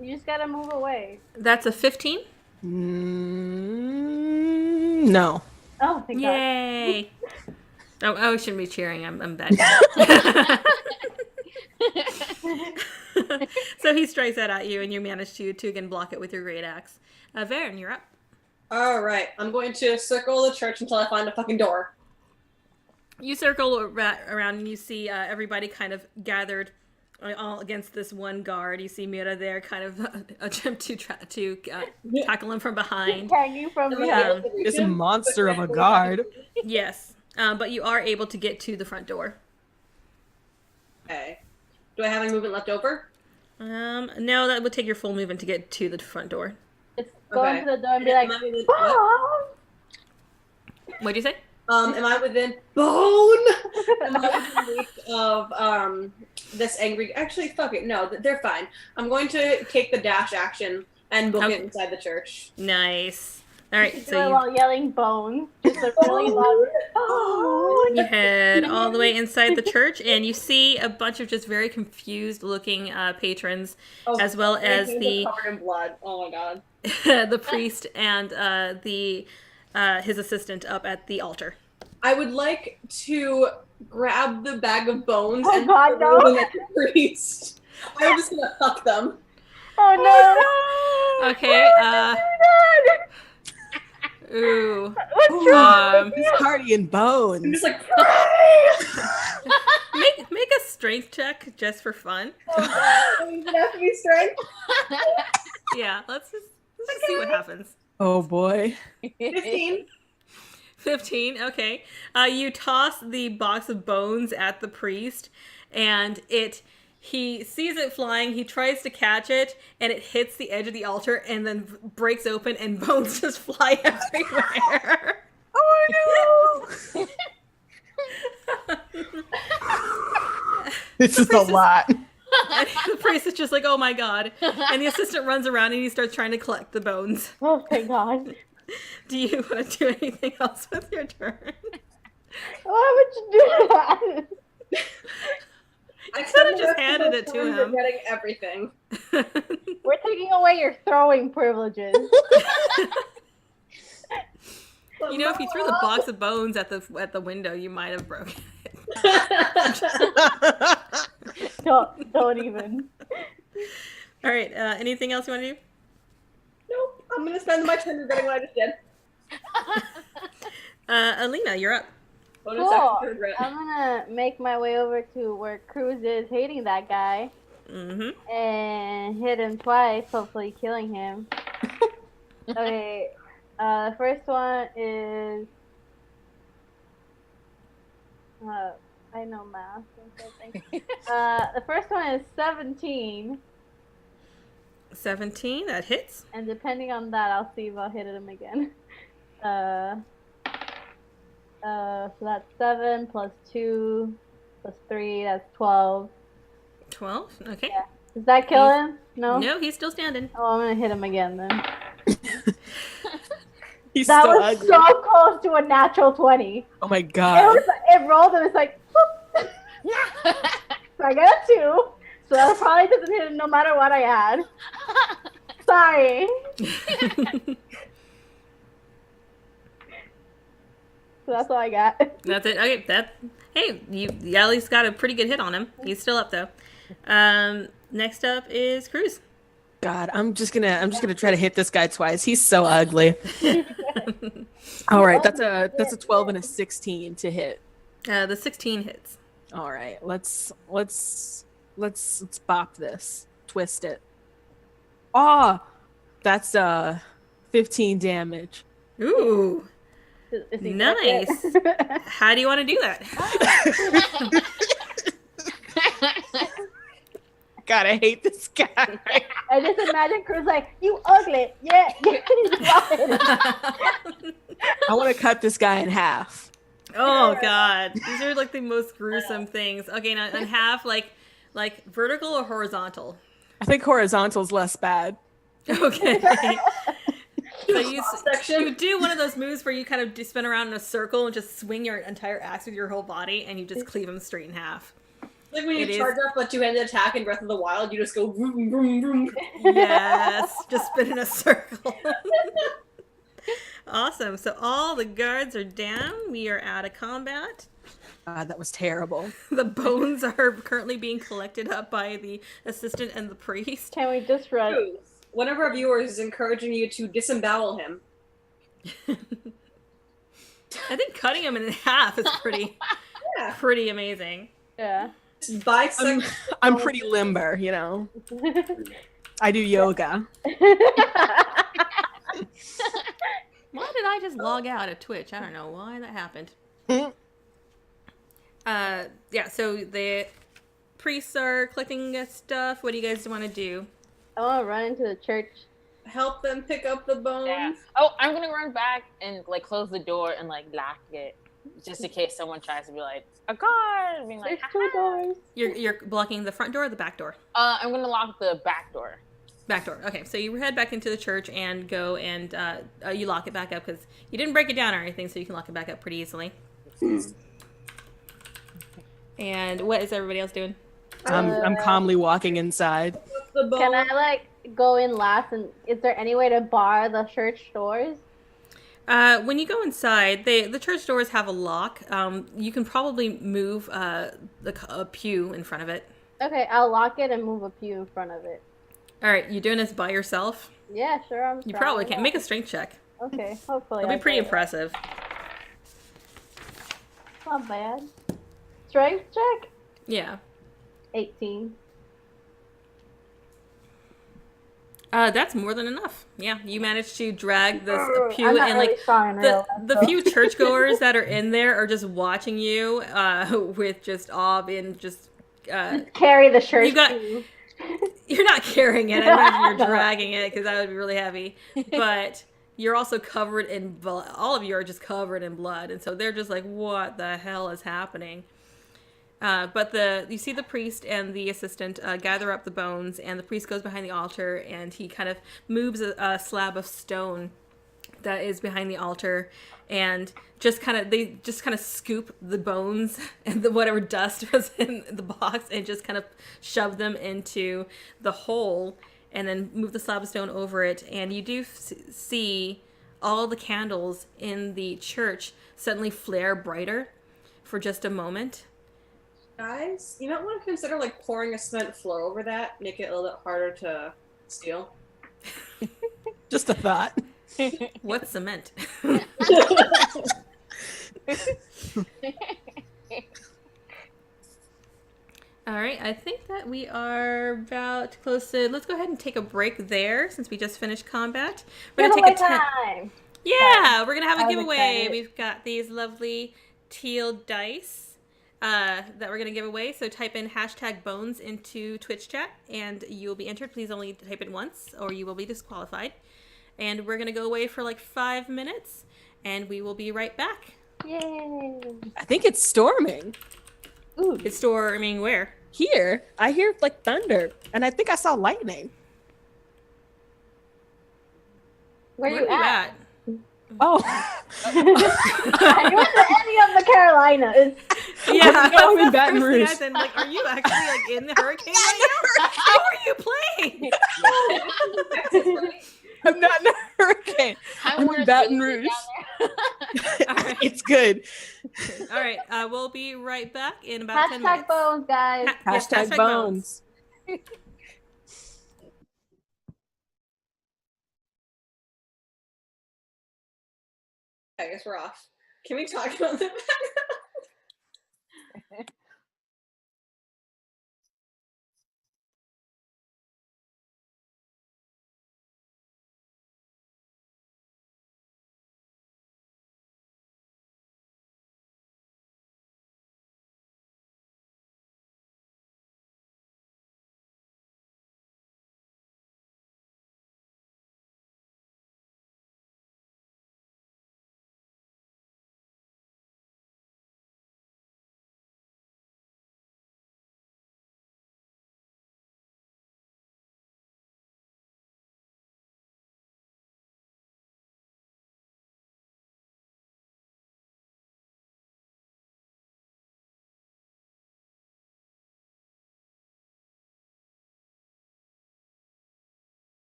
You just gotta move away. That's a 15. No. Oh, thank God. Yay! I shouldn't be cheering. I'm bad. So he strikes that at you, and you manage to again block it with your great axe. Varen, you're up. All right, I'm going to circle the church until I find a fucking door. You circle around, and you see everybody kind of gathered all against this one guard. You see Mira there, kind of attempt to tackle him from behind. Hanging from behind. This monster of a guard. Yes, but you are able to get to the front door. Okay. Do I have any movement left over? No, that would take your full movement to get to the front door. Just go Okay. into the door and be like, Am I within, "Mom!" What'd you say? am I within bone? Am I within reach of this angry? Actually, fuck it. No, they're fine. I'm going to take the dash action and book Okay. it inside the church. Nice. All right, Do it so while yelling bone. Just a really loud, "Oh!" you head all the way inside the church, and you see a bunch of just very confused-looking patrons, as well as Everything's covered in blood. Oh my god. the priest and his assistant up at the altar. I would like to grab the bag of bones Oh and God, throw no. them at the priest. I'm just gonna fuck them. Oh no! Okay. Oh Ooh. What's wrong? He's Cardi and I'm Bones. just like, Make a strength check just for fun. does it have to be strength? Yeah, let's just see what happens. Oh boy. 15. 15, okay. You toss the box of bones at the priest, and he sees it flying, he tries to catch it, and it hits the edge of the altar and then breaks open, and bones just fly everywhere. Oh no! This is a lot. And the priest is just like, oh my god. And the assistant runs around and he starts trying to collect the bones. Oh thank God! Do you want to do anything else with your turn? Why would you do that? I could've just handed it to him. Getting everything. We're taking away your throwing privileges. You know, if you threw the box of bones at the window, you might have broken it. Don't even. All right. Anything else you want to do? Nope. I'm gonna spend my turn regretting what I just did. Alina, you're up. Bonus Cool. action to regret. I'm gonna make my way over to where Cruz is hating that guy Mm-hmm. and hit him twice, hopefully killing him. Okay, the first one is I know math or something. The first one is 17, 17, that hits. and depending on that, I'll see if I'll hit him again. So that's 7 plus 2 plus 3, that's 12. 12, okay. Yeah. Does that kill him? No? No, he's still standing. Oh, I'm gonna hit him again then. He's That so was ugly. so close to a natural 20. Oh my god. It rolled and it's like, whoop. So I got a 2. So that probably doesn't hit him no matter what I add. Sorry. So that's all I got. That's it. Okay, hey, you at least got a pretty good hit on him. He's still up though. Next up is Cruz. God, I'm just gonna try to hit this guy twice. He's so ugly. All right, that's a 12 and a 16 to hit. The 16 hits. All right, let's bop this, twist it. Ah, that's 15 damage. Ooh, Is he nice. it? How do you want to do that? God, I hate this guy. I just imagine Cruz like, you ugly. Yeah. I want to cut this guy in half. Oh god, these are like the most gruesome things. Okay, now in half, like vertical or horizontal. I think horizontal's less bad. Okay. So you section. do one of those moves where you kind of spin around in a circle and just swing your entire axe with your whole body, and you just cleave him straight in half. Like when you charge up a two-handed attack in Breath of the Wild, you just go vroom, vroom, vroom. Yes, just spin in a circle. Awesome. So all the guards are down. We are out of combat. That was terrible. The bones are currently being collected up by the assistant and the priest. Can we just run? One of our viewers is encouraging you to disembowel him. I think cutting him in half is pretty amazing. Yeah. I'm pretty limber, you know. I do yoga. Why did I just log out of Twitch? I don't know why that happened. So the priests are collecting stuff. What do you guys want to do? I want to run into the church. Help them pick up the bones. Yeah. Oh, I'm gonna run back and like close the door and like lock it, just in case someone tries to be like a guard. Being like, There's 2 doors. You're blocking the front door or the back door? I'm gonna lock the back door. Back door. Okay, so you head back into the church and go and you lock it back up because you didn't break it down or anything, so you can lock it back up pretty easily. And what is everybody else doing? I'm calmly walking inside. Can I like go in last? And is there any way to bar the church doors? When you go inside, the church doors have a lock. You can probably move a pew in front of it. Okay, I'll lock it and move a pew in front of it. All right, you doing this by yourself? Yeah, sure. You probably can't. Make a strength check. Okay, hopefully. It'll be pretty impressive. Not bad. Strength check? Yeah. 18. That's more than enough. Yeah, you managed to drag this pew I'm not and really like strong in real the life, few churchgoers that are in there are just watching you with just awe and just carry the church. you got- pew. You're not carrying it. I imagine you're dragging it because that would be really heavy. But you're also covered in blood. All of you are just covered in blood, and so they're just like, "What the hell is happening?" But you see the priest and the assistant gather up the bones, and the priest goes behind the altar, and he kind of moves a slab of stone that is behind the altar, and they just kind of scoop the bones and whatever dust was in the box, and just kind of shove them into the hole, and then move the slab of stone over it, and you do see all the candles in the church suddenly flare brighter for just a moment. Guys, you might want to consider like pouring a cement floor over that, make it a little bit harder to steal. Just a thought. What's cement? All right, I think that we are about close to. Let's go ahead and take a break there since we just finised combat. We're gonna take a time. Yeah, we're gonna have I a was giveaway. excited. We've got these lovely teal dice that we're gonna give away. So type in #bones into Twitch chat, and you'll be entered. Please only type it once, or you will be disqualified. And we're gonna go away for like 5 minutes, and we will be right back. Yay. I think it's storming. Ooh. It's storming where? Here, I hear like thunder, and I think I saw lightning. Where you at? Oh, You went to any of the Carolinas. Yeah, I'm in that's the Baton first thing I Rouge. said, like, are you actually like in the hurricane right now? How are you playing? I'm not in a hurricane. I'm in Baton Rouge. All right. It's good. All right, we'll be right back in about 10 minutes. #bones, guys. Yes, Hashtag bones. I guess we're off. Can we talk about the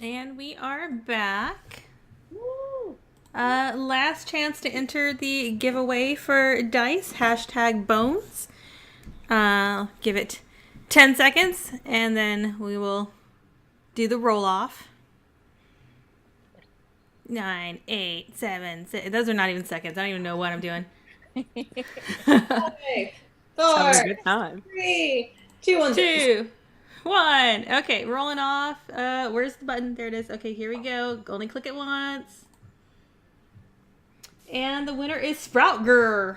And we are back. Woo. Last chance to enter the giveaway for dice, #bones. Give it 10 seconds, and then we will do the roll off. 9, 8, 7, 6. Those are not even seconds. I don't even know what I'm doing. 5, Having 4, a good time. 3, 2, 1. 2, 1. Okay, rolling off. Where's the button? There it is. Okay, here we go. Only click it once. And the winner is Sprout Girl.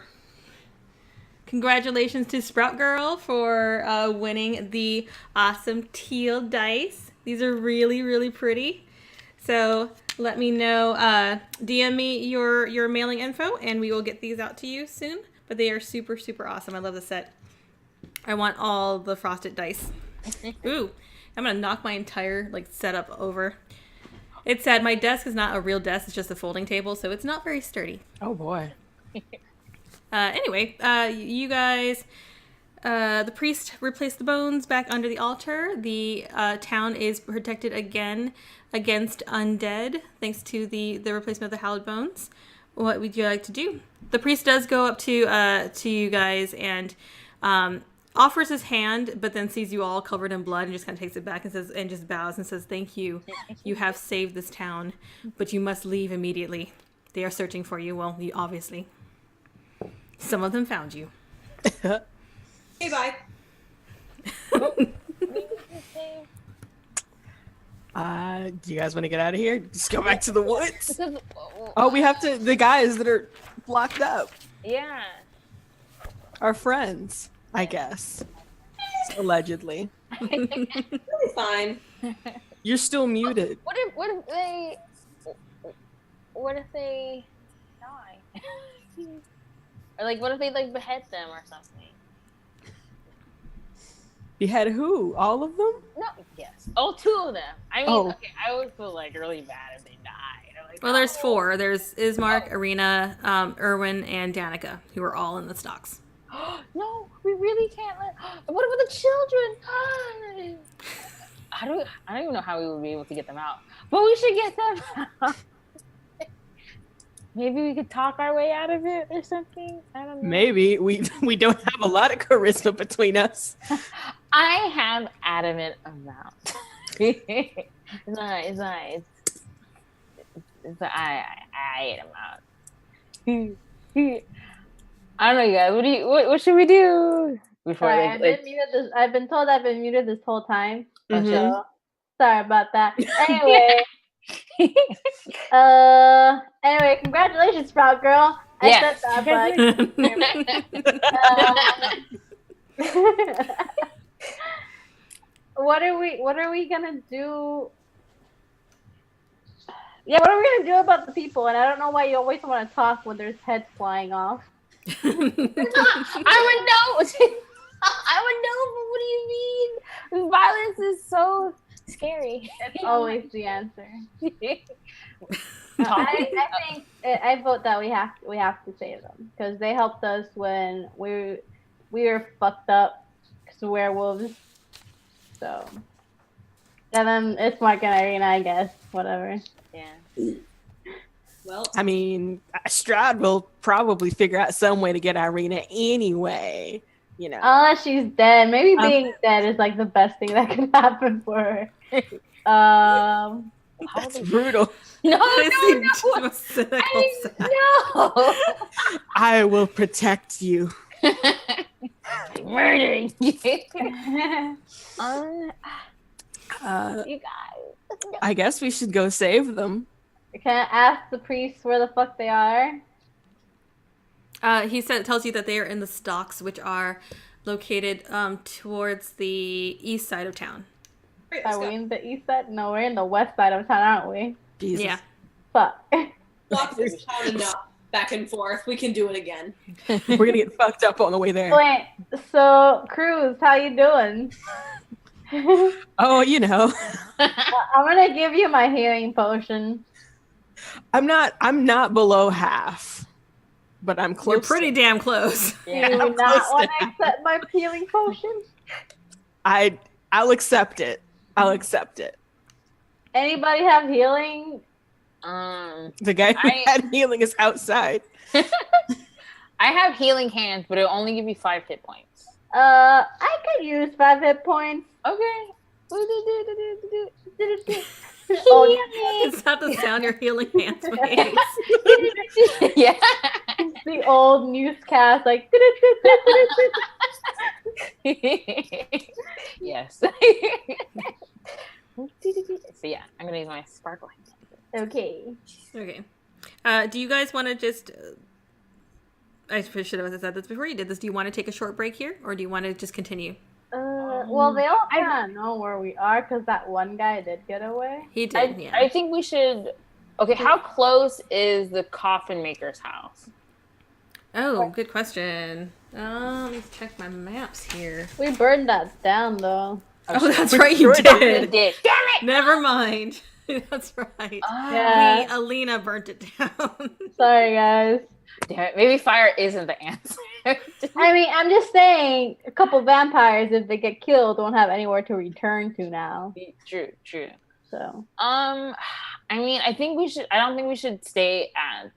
Congratulations to Sprout Girl for winning the awesome teal dice. These are really, really pretty. So let me know. DM me your mailing info, and we will get these out to you soon. But they are super, super awesome. I love the set. I want all the frosted dice. Ooh, I'm gonna knock my entire setup over. It's sad. My desk is not a real desk. It's just a folding table, so it's not very sturdy. Oh boy. Anyway, you guys, the priest replaced the bones back under the altar. The town is protected again against undead, thanks to the replacement of the hallowed bones. What would you like to do? The priest does go up to you guys and offers his hand, but then sees you all covered in blood and just kind of takes it back and says, and just bows and says, "Thank you. You have saved this town, but you must leave immediately. They are searching for you. Well, you obviously. Some of them found you." Okay, bye. Do you guys want to get out of here? Just go back to the woods. Oh, we have to. The guys that are blocked up, Yeah. our friends, I guess. Allegedly. It'll be fine. You're still muted. What if they die? Or what if they behead them or something? Behead who? All of them? No, yes. Oh, 2 of them. I mean, Oh. okay, I would feel really bad if they died. Well, there's 4. There's Ismark, Irina, Erwin, and Danica, who are all in the stocks. No, we really can't let. What about the children? I don't even know how we would be able to get them out, but we should get them out. Maybe we could talk our way out of it or something. I don't know. Maybe we don't have a lot of charisma between us. I have adamant amount. It's I amount. I don't know, you guys. What should we do? Before Sorry, I've been muted this. I've been told I've been muted this whole time. Mhm. So sorry about that. Anyway, anyway, congratulations, Sprout Girl. I Yes. said that, but what are we gonna do? Yeah, what are we gonna do about the people? And I don't know why you always want to talk when there's heads flying off. I would know. I would know, but what do you mean? Violence is so scary. It's always the answer. I think I vote that we have to save them because they helped us when we were fucked up because of werewolves. So, and then it's Mark and Irina, I guess. Whatever. Yeah. Well, I mean, Strahd will probably figure out some way to get Irina anyway. You know. Unless she's dead. Maybe being dead is the best thing that could happen for her. That's brutal. No, That's no, the no. most cynical side. No. I will protect you. Murdering you. Uh, You guys. I guess we should go save them. Can I ask the priests where the fuck they are? He tells you that they are in the stocks, which are located towards the east side of town. great, let's Are we go. in the east side? No, we're in the west side of town, aren't we? Jesus. Yeah. Fuck. Walk this town enough back and forth. We can do it again. We're gonna get fucked up on the way there. Wait, so Cruz, how you doing? Oh, you know, I'm gonna give you my healing potion. I'm not below half, but I'm close. You're pretty damn close. Do Yeah. you I'm not close want to to accept my healing potion? I'll accept it. I'll accept it. Anybody have healing? The guy who I- had healing is outside. I have healing hands, but it'll only give you 5 hit points. I could use 5 hit points. Okay. Oh, yeah. It's not the sound your healing hands makes. Yeah. It's the old newscast, like. Yes. So yeah, I'm gonna use my sparkling. Okay. Okay. Do you guys want to just... I should have said this before you did this. Do you want to take a short break here? Or do you want to just continue? Well, they all kind of know where we are because that one guy did get away. He did, yeah. I think we should. Okay, how close is the coffin maker's house? Oh, good question. Let me check my maps here. We burned that down, though. Oh, that's right, you We did. did. Damn it! Never mind. That's right. Yeah. Alina burnt it down. Sorry, guys. Damn it. Maybe fire isn't the answer. I mean, I'm just saying, a couple vampires, if they get killed, won't have anywhere to return to now. True. So. I mean, I don't think we should stay at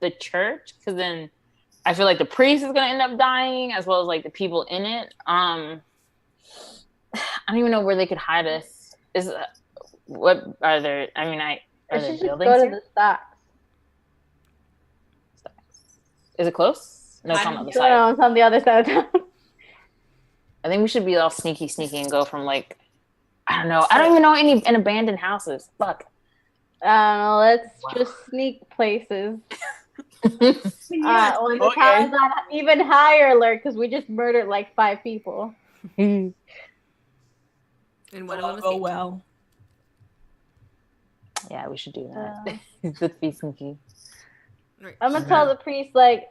the church because then I feel like the priest is gonna end up dying as well as like the people in it. I don't even know where they could hide us. What are there? I mean, are We there should just buildings go to here? the stocks. Is it close? No, it's on the other side. No, it's on the other side of town. I think we should be all sneaky and go from like, I don't know. I don't even know any abandoned houses. Fuck. I don't know, let's just sneak places. When the Okay. town's on even higher alert because we just murdered like 5 people. And one of them Oh escaped. well. Yeah, we should do that. Let's be sneaky. Right. I'm gonna tell the priest, like,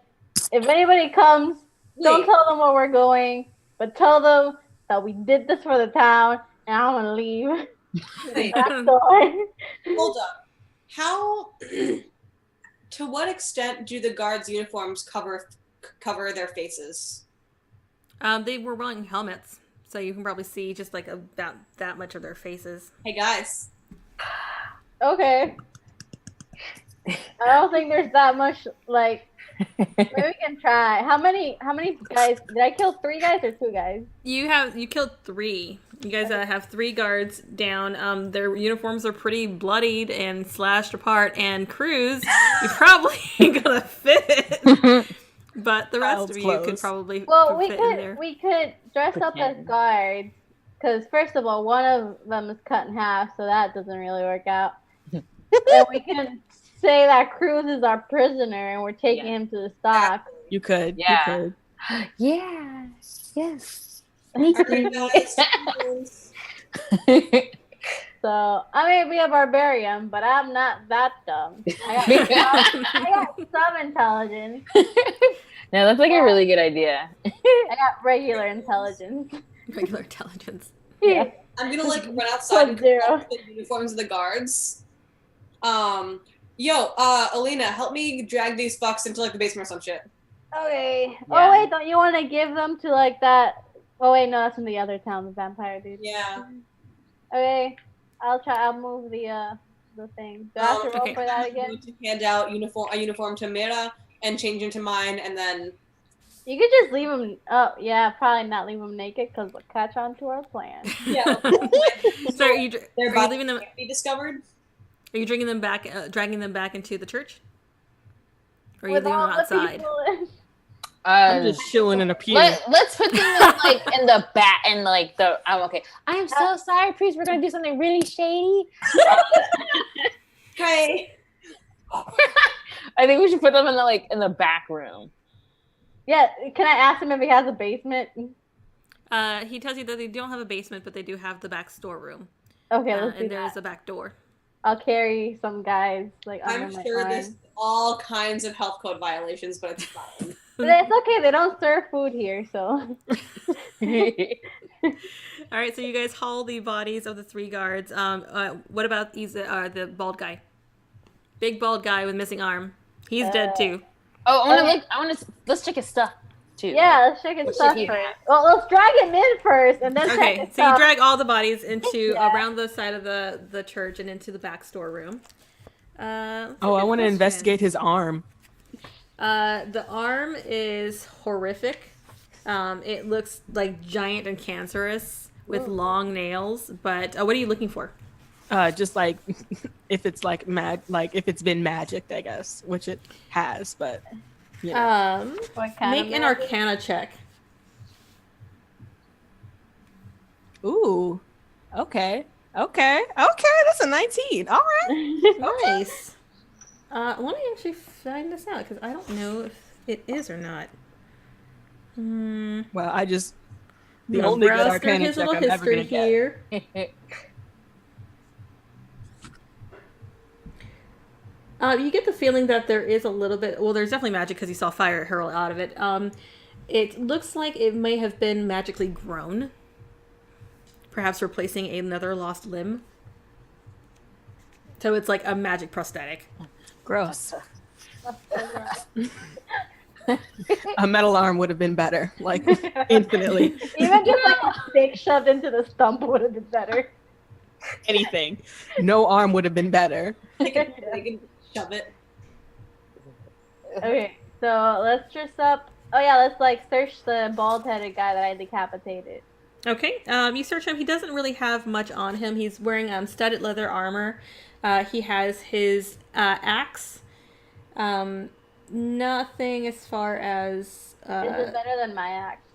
if anybody comes, don't Wait. tell them where we're going, but tell them that we did this for the town, and I'm gonna leave. Wait, That's all. hold up. How? To what extent do the guards' uniforms cover their faces? They were wearing helmets, so you can probably see just like about that much of their faces. Hey guys, Okay. I don't think there's that much, like, maybe we can try. How many guys? Did I kill 3 guys or 2 guys? You killed 3. You guys have 3 guards down. Their uniforms are pretty bloodied and slashed apart. And Cruz, you probably ain't gonna fit. But the rest Child's of you could clothes. probably Well, fit in there. we could dress up as Pretend. guards, because first of all, one of them is cut in half, so that doesn't really work out. And we can say that Cruz is our prisoner, and we're taking him to the stock. You could. Yeah. You could. Yeah. Yes. are you guys? So I may be a barbarian, but I'm not that dumb. I got some intelligence. No, that's like a really good idea. I got regular intelligence. Regular intelligence. Yeah. I'm gonna like run outside and Zero. collect the uniforms of the guards. Alina, help me drag these fucks into like the basement or some shit. Okay. Yeah. Oh wait, don't you want to give them to like that? Oh wait, no, that's from the other town, the vampire dude. Yeah. Okay, I'll move the thing. Do I have to roll Okay. for that I'm again? going to hand out a uniform to Mira and change into mine, and then You could just leave them. Oh yeah, probably not leave them naked because we'll catch on to our plan. yeah. So are you Their leaving bodies them? can't be discovered. Are you dragging them back into the church? Or are you With leaving them all the outside? people. I'm just chilling in a pew. Let's put them in, like in the back and like the. I'm okay. I am so sorry, priest. We're gonna do something really shady. Okay. I think we should put them in the back room. Yeah, can I ask him if he has a basement? He tells you that they don't have a basement, but they do have the back storeroom. Okay, let's do And there is that. a back door. I'll carry some guys like under I'm my sure arm. there's all kinds of health code violations, but it's fine. But it's okay. They don't serve food here, so. All right, so you guys haul the bodies of the 3 guards. What about the bald guy? Big bald guy with missing arm. He's dead too. Oh, I want to. Let's check his stuff. too. Yeah, let's check his What stuff should you first. have? Well, let's drag him in first, and then check Okay, his so you stuff. drag all the bodies into Yeah. around the side of the church and into the back storeroom. That's a Oh, I good want to question. investigate his arm. The arm is horrific. It looks like giant and cancerous with long nails. But what are you looking for? Just like if it's like if it's been magicked, I guess, which it has, but you know. What kind Make of an magic? Arcana check. Ooh. Okay. That's a 19. All right. Nice. I want to actually find this out because I don't know if it is or not. Well, I just the I'm gonna only good browse through Arcana his check little I'm ever history gonna get. here. You get the feeling that there is a little bit. Well, there's definitely magic because you saw fire hurl out of it. It looks like it may have been magically grown, perhaps replacing another lost limb. So it's like a magic prosthetic. Gross. A metal arm would have been better, like infinitely. Even just like a stick shoved into the stump would have been better. Anything. No arm would have been better. They can shove it. Okay, so let's dress up. Oh yeah, let's like search the bald-headed guy that I decapitated. Okay, you search him. He doesn't really have much on him. He's wearing studded leather armor. He has his axe. Nothing as far as... This is better than my axe.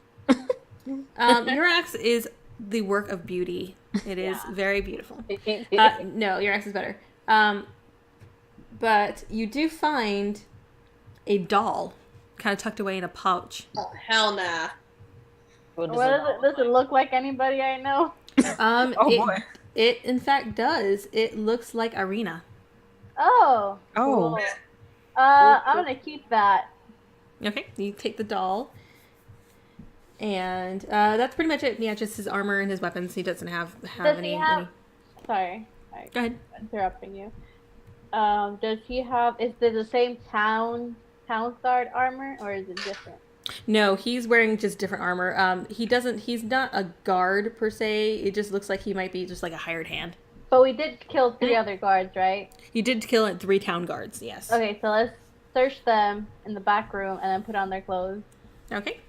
your axe is the work of beauty. It is very beautiful. No, your axe is better. But you do find a doll kind of tucked away in a pouch. Oh, hell nah. What What does it? Does it look like anybody I know? Oh it, boy. It in fact does. It looks like Irina. Oh. Oh. Cool. I'm gonna keep that. Okay, you take the doll. And that's pretty much it. Yeah, just his armor and his weapons. He doesn't have Does any, he have? any... Sorry, Go ahead. interrupting you. Does he have? Is it the same town guard armor, or is it different? No, he's wearing just different armor. He's not a guard per se. It just looks like he might be just like a hired hand. But we did kill 3 other guards, right? You did kill 3 town guards, yes. Okay, so let's search them in the back room and then put on their clothes. Okay.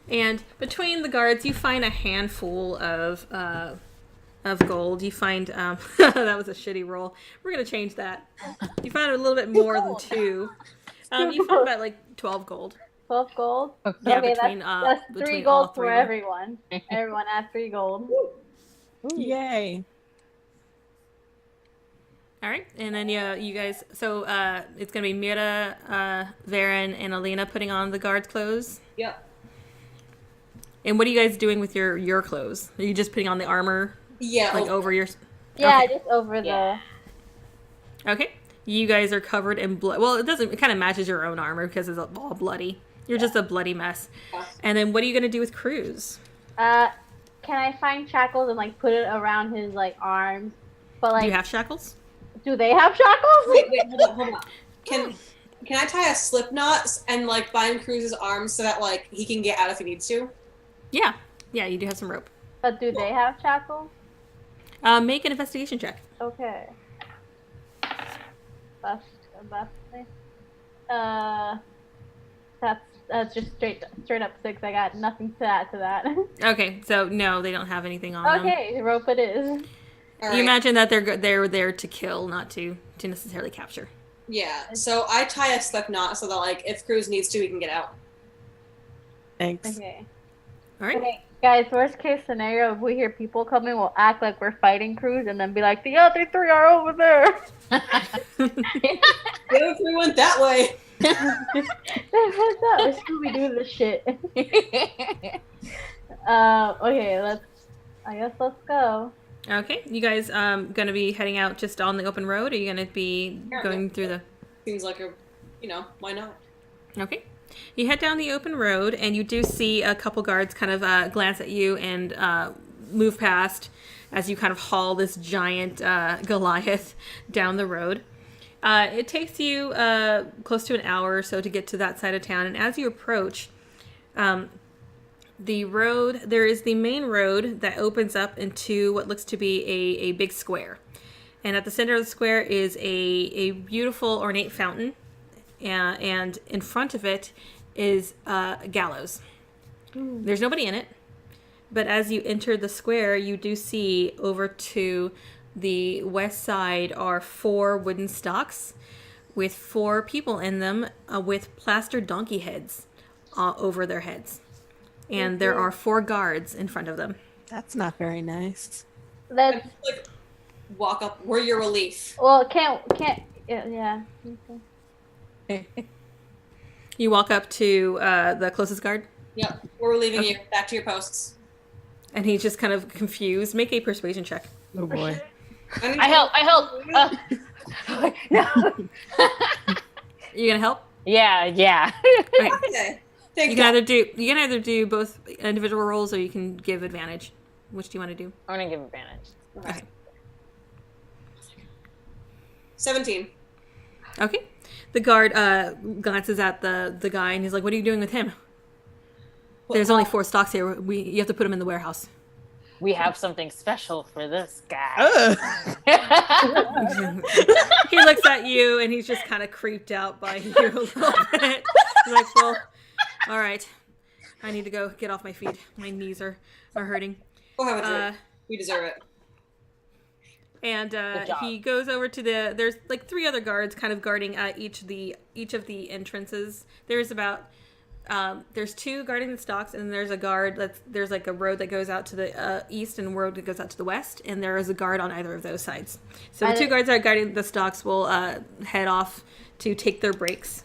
And between the guards, you find a handful of gold. You find that was a shitty roll. We're gonna change that. You find a little bit more than 2. You found about like 12 gold. 12 gold. Yeah, Okay, between that's 3 between all gold 3 for of them. everyone. Everyone has 3 gold. Yay. All right, and then you guys. So it's gonna be Mira, Varen, and Alina putting on the guards' clothes. Yep. And what are you guys doing with your clothes? Are you just putting on the armor Yeah. like over your? Yeah, Okay. just over the. Okay. You guys are covered in blood. Well, it doesn't. It kind of matches your own armor because it's all bloody. You're just a bloody mess. And then what are you gonna do with Cruz? Can I find shackles and like put it around his like arms? But Do like, you have shackles? do they have shackles? Wait, hold on. Can I tie a slip knot and like bind Cruz's arms so that like he can get out if he needs to? Yeah. Yeah, you do have some rope. But do they have shackles? Make an investigation check. Okay. That's that's just straight up 6. I got nothing to add to that. Okay, so no, they don't have anything on them. Okay, rope it is. All You right. imagine that they're there to kill, not to necessarily capture. Yeah. So I tie a slip knot so that like if Cruz needs to, he can get out. Thanks. Okay. All right. Okay, guys. Worst case scenario: if we hear people coming, we'll act like we're fighting Cruz, and then be like, "The other 3 are over there." The other 3 went that way. What's up? Let's Scooby-Doo this shit. Okay, I guess let's go. Okay, you guys gonna be heading out just on the open road? Or are you gonna be going through the? Seems like why not? Okay, you head down the open road, and you do see a couple guards kind of glance at you and move past as you kind of haul this giant Goliath down the road. It takes you close to an hour or so to get to that side of town, and as you approach, The road, there is the main road that opens up into what looks to be a big square. And at the center of the square is a beautiful ornate fountain. And in front of it is a gallows. There's nobody in it. But as you enter the square, you do see over to the west side are 4 wooden stocks with 4 people in them with plastered donkey heads over their heads. And there are 4 guards in front of them. That's not very nice. Let's. Like, walk up. We're your relief. Well, can't. Yeah. Okay. You walk up to the closest guard, Yep. We're relieving you. Back to your posts. and he's just kind of confused. Make a persuasion check. Oh boy. I help. No. You gonna help? Yeah. Okay. Okay. Thank You can either do both individual rolls or you can give advantage. Which do you want to do? I'm gonna give advantage. Okay. 17. Okay. The guard glances at the guy and he's like, "What are you doing with him? There's only 4 stocks here. You have to put them in the warehouse." We have something special for this guy. He looks at you and he's just kind of creeped out by you a little bit. He's like, "Well, all right. I need to go get off my feet. My knees are hurting." Go ahead with it. We deserve it. And Good job. he goes over to there's like 3 other guards kind of guarding each of the entrances. There's about there's 2 guarding the stocks, and there's a guard there's like a road that goes out to the east and a road that goes out to the west, and there is a guard on either of those sides. So the 2 guards that are guarding the stocks will head off to take their breaks.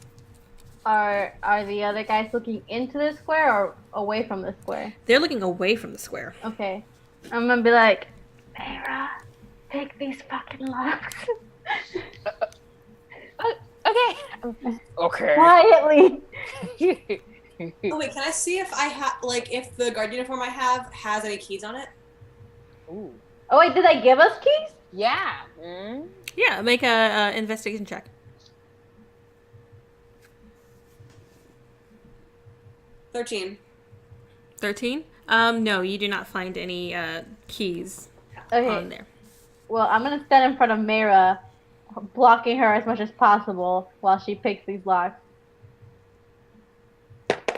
Are the other guys looking into the square or away from the square? They're looking away from the square. Okay. I'm gonna be like, Mara, take these fucking locks. Okay. Quietly. Oh wait, can I see if I have if the guard uniform I have has any keys on it? Ooh. Oh wait, did they give us keys? Yeah. Mm. Yeah, make a investigation check. 13. 13? No, you do not find any keys on Okay. there. Well, I'm gonna stand in front of Mara, blocking her as much as possible while she picks these locks.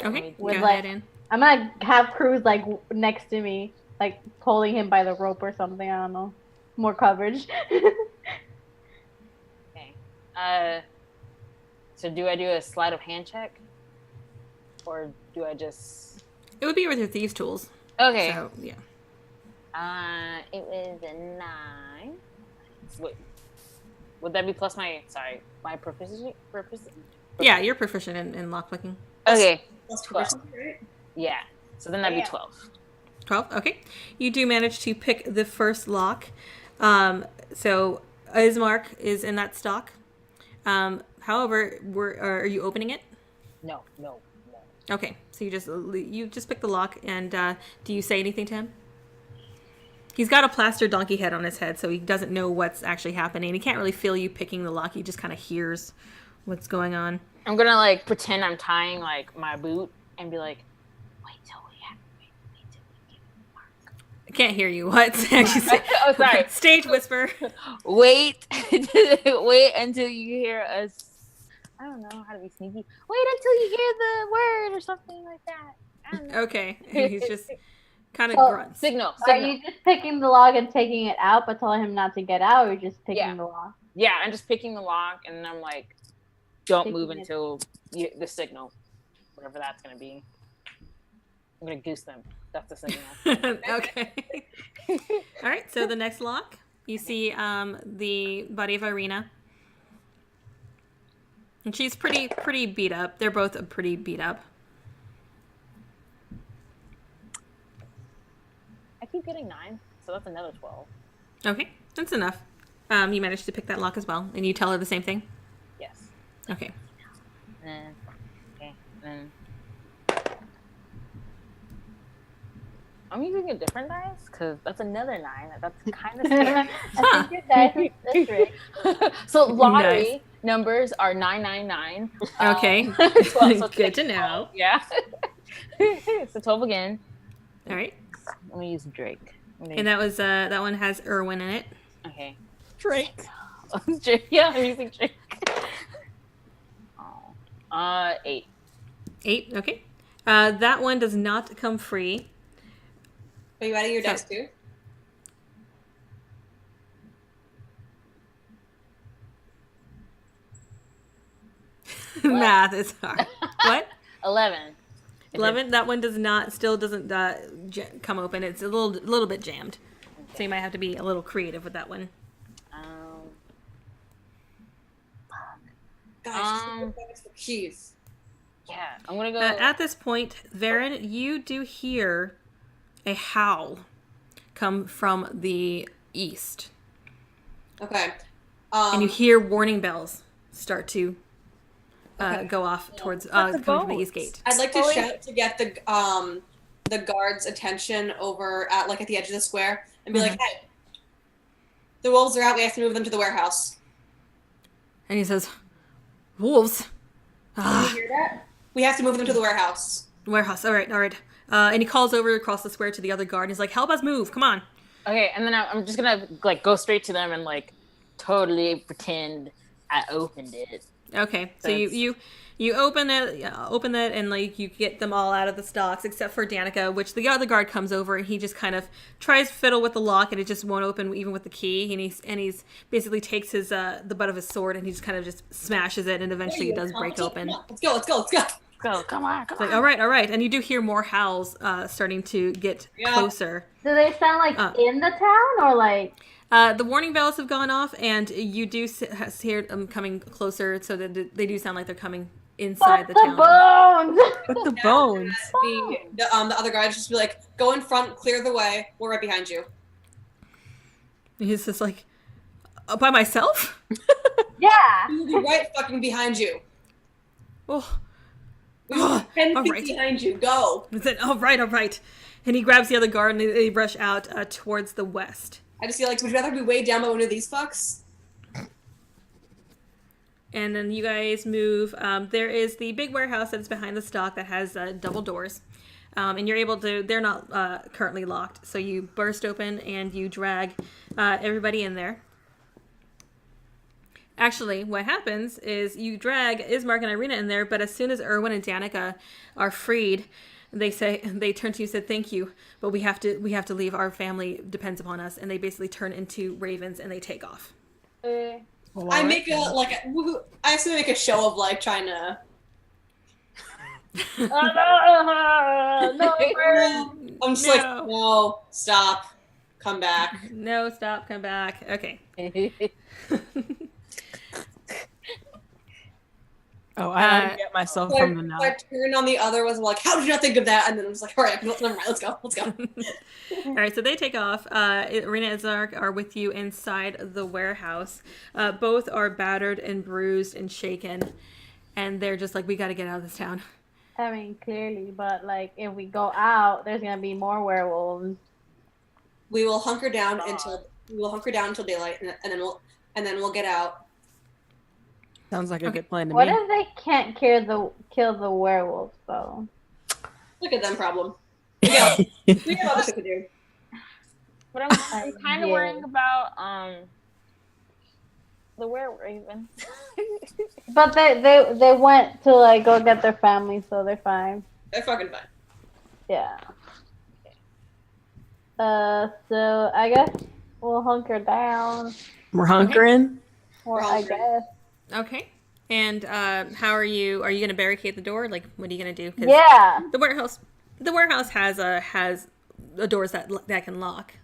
Okay, go With, ahead in. I'm gonna have Cruz like next to me, like holding him by the rope or something. I don't know. More coverage. Okay. So do I do a sleight of hand check, or do I just? It would be with your thieves' tools. Okay. So, yeah. It was a 9. Wait. Would that be plus my proficiency? Yeah, you're proficient in lockpicking. Okay. Plus 12. proficiency, right? Yeah. So then that'd be 12. 12? Okay. You do manage to pick the first lock. So Ismark is in that stock. However, are you opening it? No. Okay. So you just pick the lock, and do you say anything to him? He's got a plastered donkey head on his head, so he doesn't know what's actually happening. He can't really feel you picking the lock. He just kind of hears what's going on. I'm gonna pretend I'm tying my boot and be like, wait till we give Mark. I can't hear you. What's actually say? Oh, sorry. Stage whisper. Wait until you hear us. I don't know how to be sneaky. Wait until you hear the word or something like that. I don't know. Okay. And he's just kind of Oh, grunts. Signal. Are you just picking the lock and taking it out, but telling him not to get out, or you're just picking Yeah. the lock? Yeah, I'm just picking the lock, and I'm like, don't Taking move it. until the signal, whatever that's gonna be. I'm gonna goose them. That's the signal. Okay. All right. So the next lock, you see the body of Irina, and she's pretty beat up. They're both pretty beat up. I keep getting 9, so that's another 12. Okay, that's enough. You managed to pick that lock as well, and you tell her the same thing. Yes. Okay. Okay. I'm using a different dice because that's another 9. That's kind of scary. I think your dice is rigged. So lottery Nice. numbers are 999. Okay. 12, so Good to know. Yeah. So 12 again. All right. Let me use Drake. And that was that one has Irwin in it. Okay. Drake. Drake. Yeah, I'm using Drake. Oh. 8. 8. Okay. That one does not come free. Are you adding your So- dice too? Math is hard. What? 11. 11. That one still doesn't come open. It's a little bit jammed. So you might have to be a little creative with that one. Guys, keys. Yeah, I'm gonna go. At this point, Varen, you do hear a howl come from the east. Okay. And you hear warning bells start to go off towards coming from the east gate. I'd like to shout to get the guards' attention over at the edge of the square and be like, "Hey, the wolves are out. We have to move them to the warehouse." And he says, "Wolves? Can you hear that? We have to move them to the warehouse. Warehouse. All right. And he calls over across the square to the other guard. And he's like, "Help us move! Come on!" Okay, and then I'm just gonna go straight to them and totally pretend I opened it. Okay, so you open it, and you get them all out of the stocks except for Danica, which the other guard comes over and he just kind of tries to fiddle with the lock and it just won't open even with the key. And he's basically takes his the butt of his sword and he just kind of just smashes it and eventually it does break open. Let's go. Go, come on. It's like, all right, and you do hear more howls starting to get closer. Do they sound like in the town or like? The warning bells have gone off, and you do hear them coming closer, so that they do sound like they're coming inside the town. Bones. But the bones. The other guys just be like, "Go in front, clear the way. We're right behind you." And he's just like, by myself? Yeah. We'll be right fucking behind you. Oh. We're 10 all feet right. behind you. Go. He said, all right. And he grabs the other guard, and they rush out towards the west. I just feel like, would you rather be weighed down by one of these fucks? And then you guys move. There is the big warehouse that's behind the stock that has double doors. And you're able to, they're not currently locked. So you burst open and you drag everybody in there. Actually, what happens is you drag Ismark and Irina in there, but as soon as Irwin and Danica are freed, they turn to you and said, "Thank you, but we have to leave. Our family depends upon us." And they basically turn into ravens and they take off. I make I have to make a show of trying to. No. I'm just no, stop, come back. No, stop, come back. Okay. Oh, I didn't get myself from the I turned on the other ones. I'm like, how did you not think of that? And then I was like, all right, never mind. Let's go. All right, so they take off. Irina and Zark are with you inside the warehouse. Both are battered and bruised and shaken, and they're just like, we got to get out of this town. I mean, clearly, but if we go out, there's gonna be more werewolves. We will hunker down until daylight, and then we'll get out. Sounds like a good plan to What me. if they can't kill the werewolves though? Look at them problem. We got other shit to do. But I'm kind of worrying about the were-raven. But they went to go get their family, so they're fine. They're fucking fine. Yeah. So I guess we'll hunker down. We're hunkering. Or We're I hunkering. guess. Okay. And how are you? Are you going to barricade the door? What are you going to do? 'Cause Yeah. The warehouse has doors that can lock.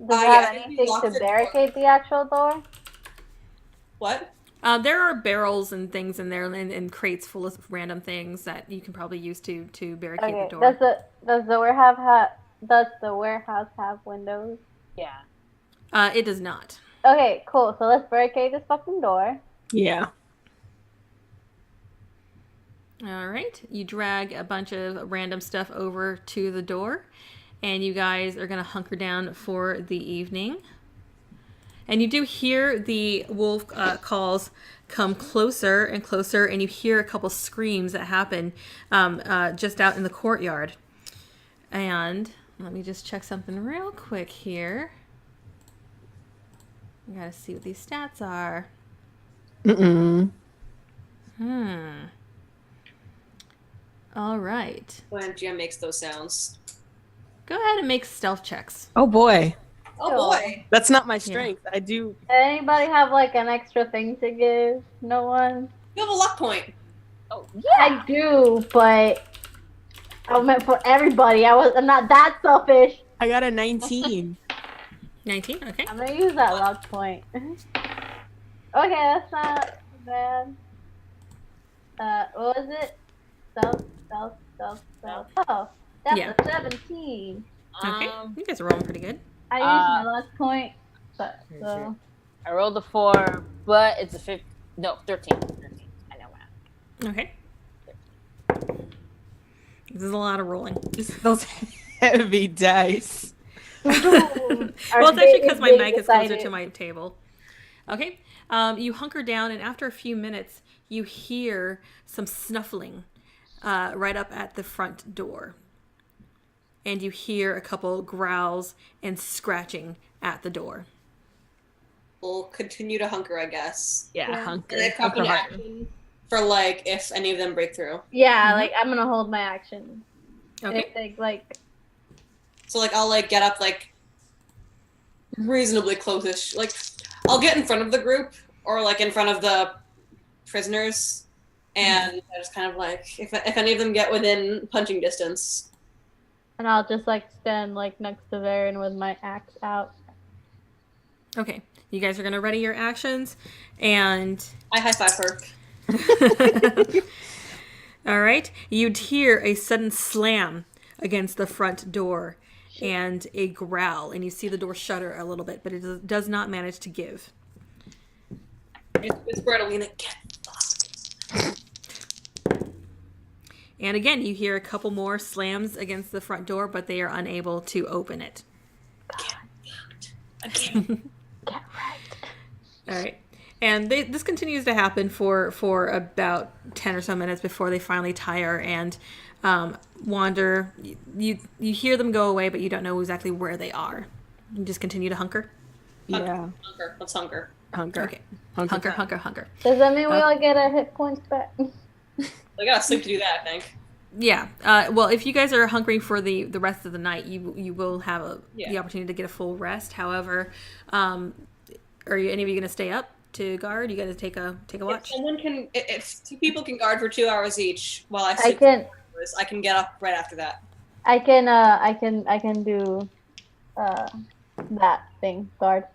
Does it yeah, have we anything locked to the door. barricade the actual door? What? There are barrels and things in there and crates full of random things that you can probably use to barricade the door. Does the warehouse have windows? Yeah. It does not. Okay, cool. So let's barricade this fucking door. Yeah. All right. You drag a bunch of random stuff over to the door, and you guys are going to hunker down for the evening. And you do hear the wolf calls come closer and closer, and you hear a couple screams that happen just out in the courtyard. And let me just check something real quick here. I gotta see what these stats are. All right. When GM makes those sounds. Go ahead and make stealth checks. Oh boy. Oh boy. That's not my strength. I do. Anybody have like an extra thing to give? No one? You have a luck point. Oh, I do, but I meant for everybody. I'm not that selfish. I got a 19. 19, okay. I'm gonna use that luck point. Okay, that's not bad. What was it? Stealth. Oh, that's Yeah. a 17. Okay. You guys are rolling pretty good. I used my luck point, but so. I rolled a 4, but it's a 15. No, 13. 13. I know math. Okay. This is a lot of rolling. Those heavy dice. Well, it's actually because my mic is closer to my table. Okay. You hunker down, and after a few minutes, you hear some snuffling right up at the front door. And you hear a couple growls and scratching at the door. We'll continue to hunker, I guess. Yeah, hunker. And I copy an action for like if any of them break through. Yeah, like I'm gonna hold my action. Okay. If they, like. So like I'll like get up like reasonably close-ish. Like I'll get in front of the group or like in front of the prisoners, and I just kind of like if any of them get within punching distance. And I'll just like stand like next to Varen with my axe out. Okay. You guys are going to ready your actions, and... I high-five her. All right. You'd hear a sudden slam against the front door and a growl, and you see the door shudder a little bit, but it does not manage to give. It's Bertolina. Get fucked. And again, you hear a couple more slams against the front door, but they are unable to open it. Again. Get right. All right. And this continues to happen for about 10 or so minutes before they finally tire and wander. You hear them go away, but you don't know exactly where they are. You just continue to hunker. Yeah. Hunker. Let's hunker. Hunker. Okay. Hunker. Does that mean we all get our hit points back? I gotta sleep to do that, I think. Yeah. Well, if you guys are hunkering for the rest of the night, you will have the opportunity to get a full rest. However, are any of you going to stay up to guard? You got to take a watch. If 2 people can guard for 2 hours each while I I sleep, can. I can get up right after that. I can do that thing. Guard.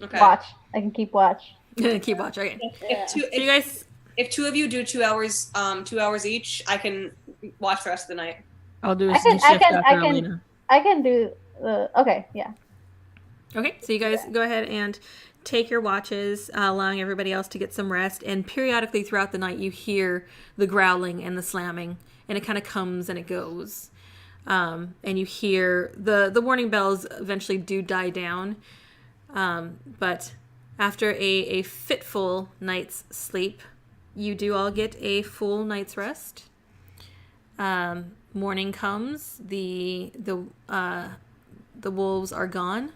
Okay. Watch. I can keep watch. Keep watch. Okay. Yeah. So you guys. If 2 of you do 2 hours, 2 hours each, I can watch the rest of the night. I'll do a I can- shift after I can- Alina. I can do. Okay. Yeah. Okay. So you guys go ahead and take your watches, allowing everybody else to get some rest. And periodically throughout the night, you hear the growling and the slamming, and it kind of comes and it goes. And you hear the warning bells eventually do die down. But after a fitful night's sleep, you do all get a full night's rest. Morning comes, the wolves are gone,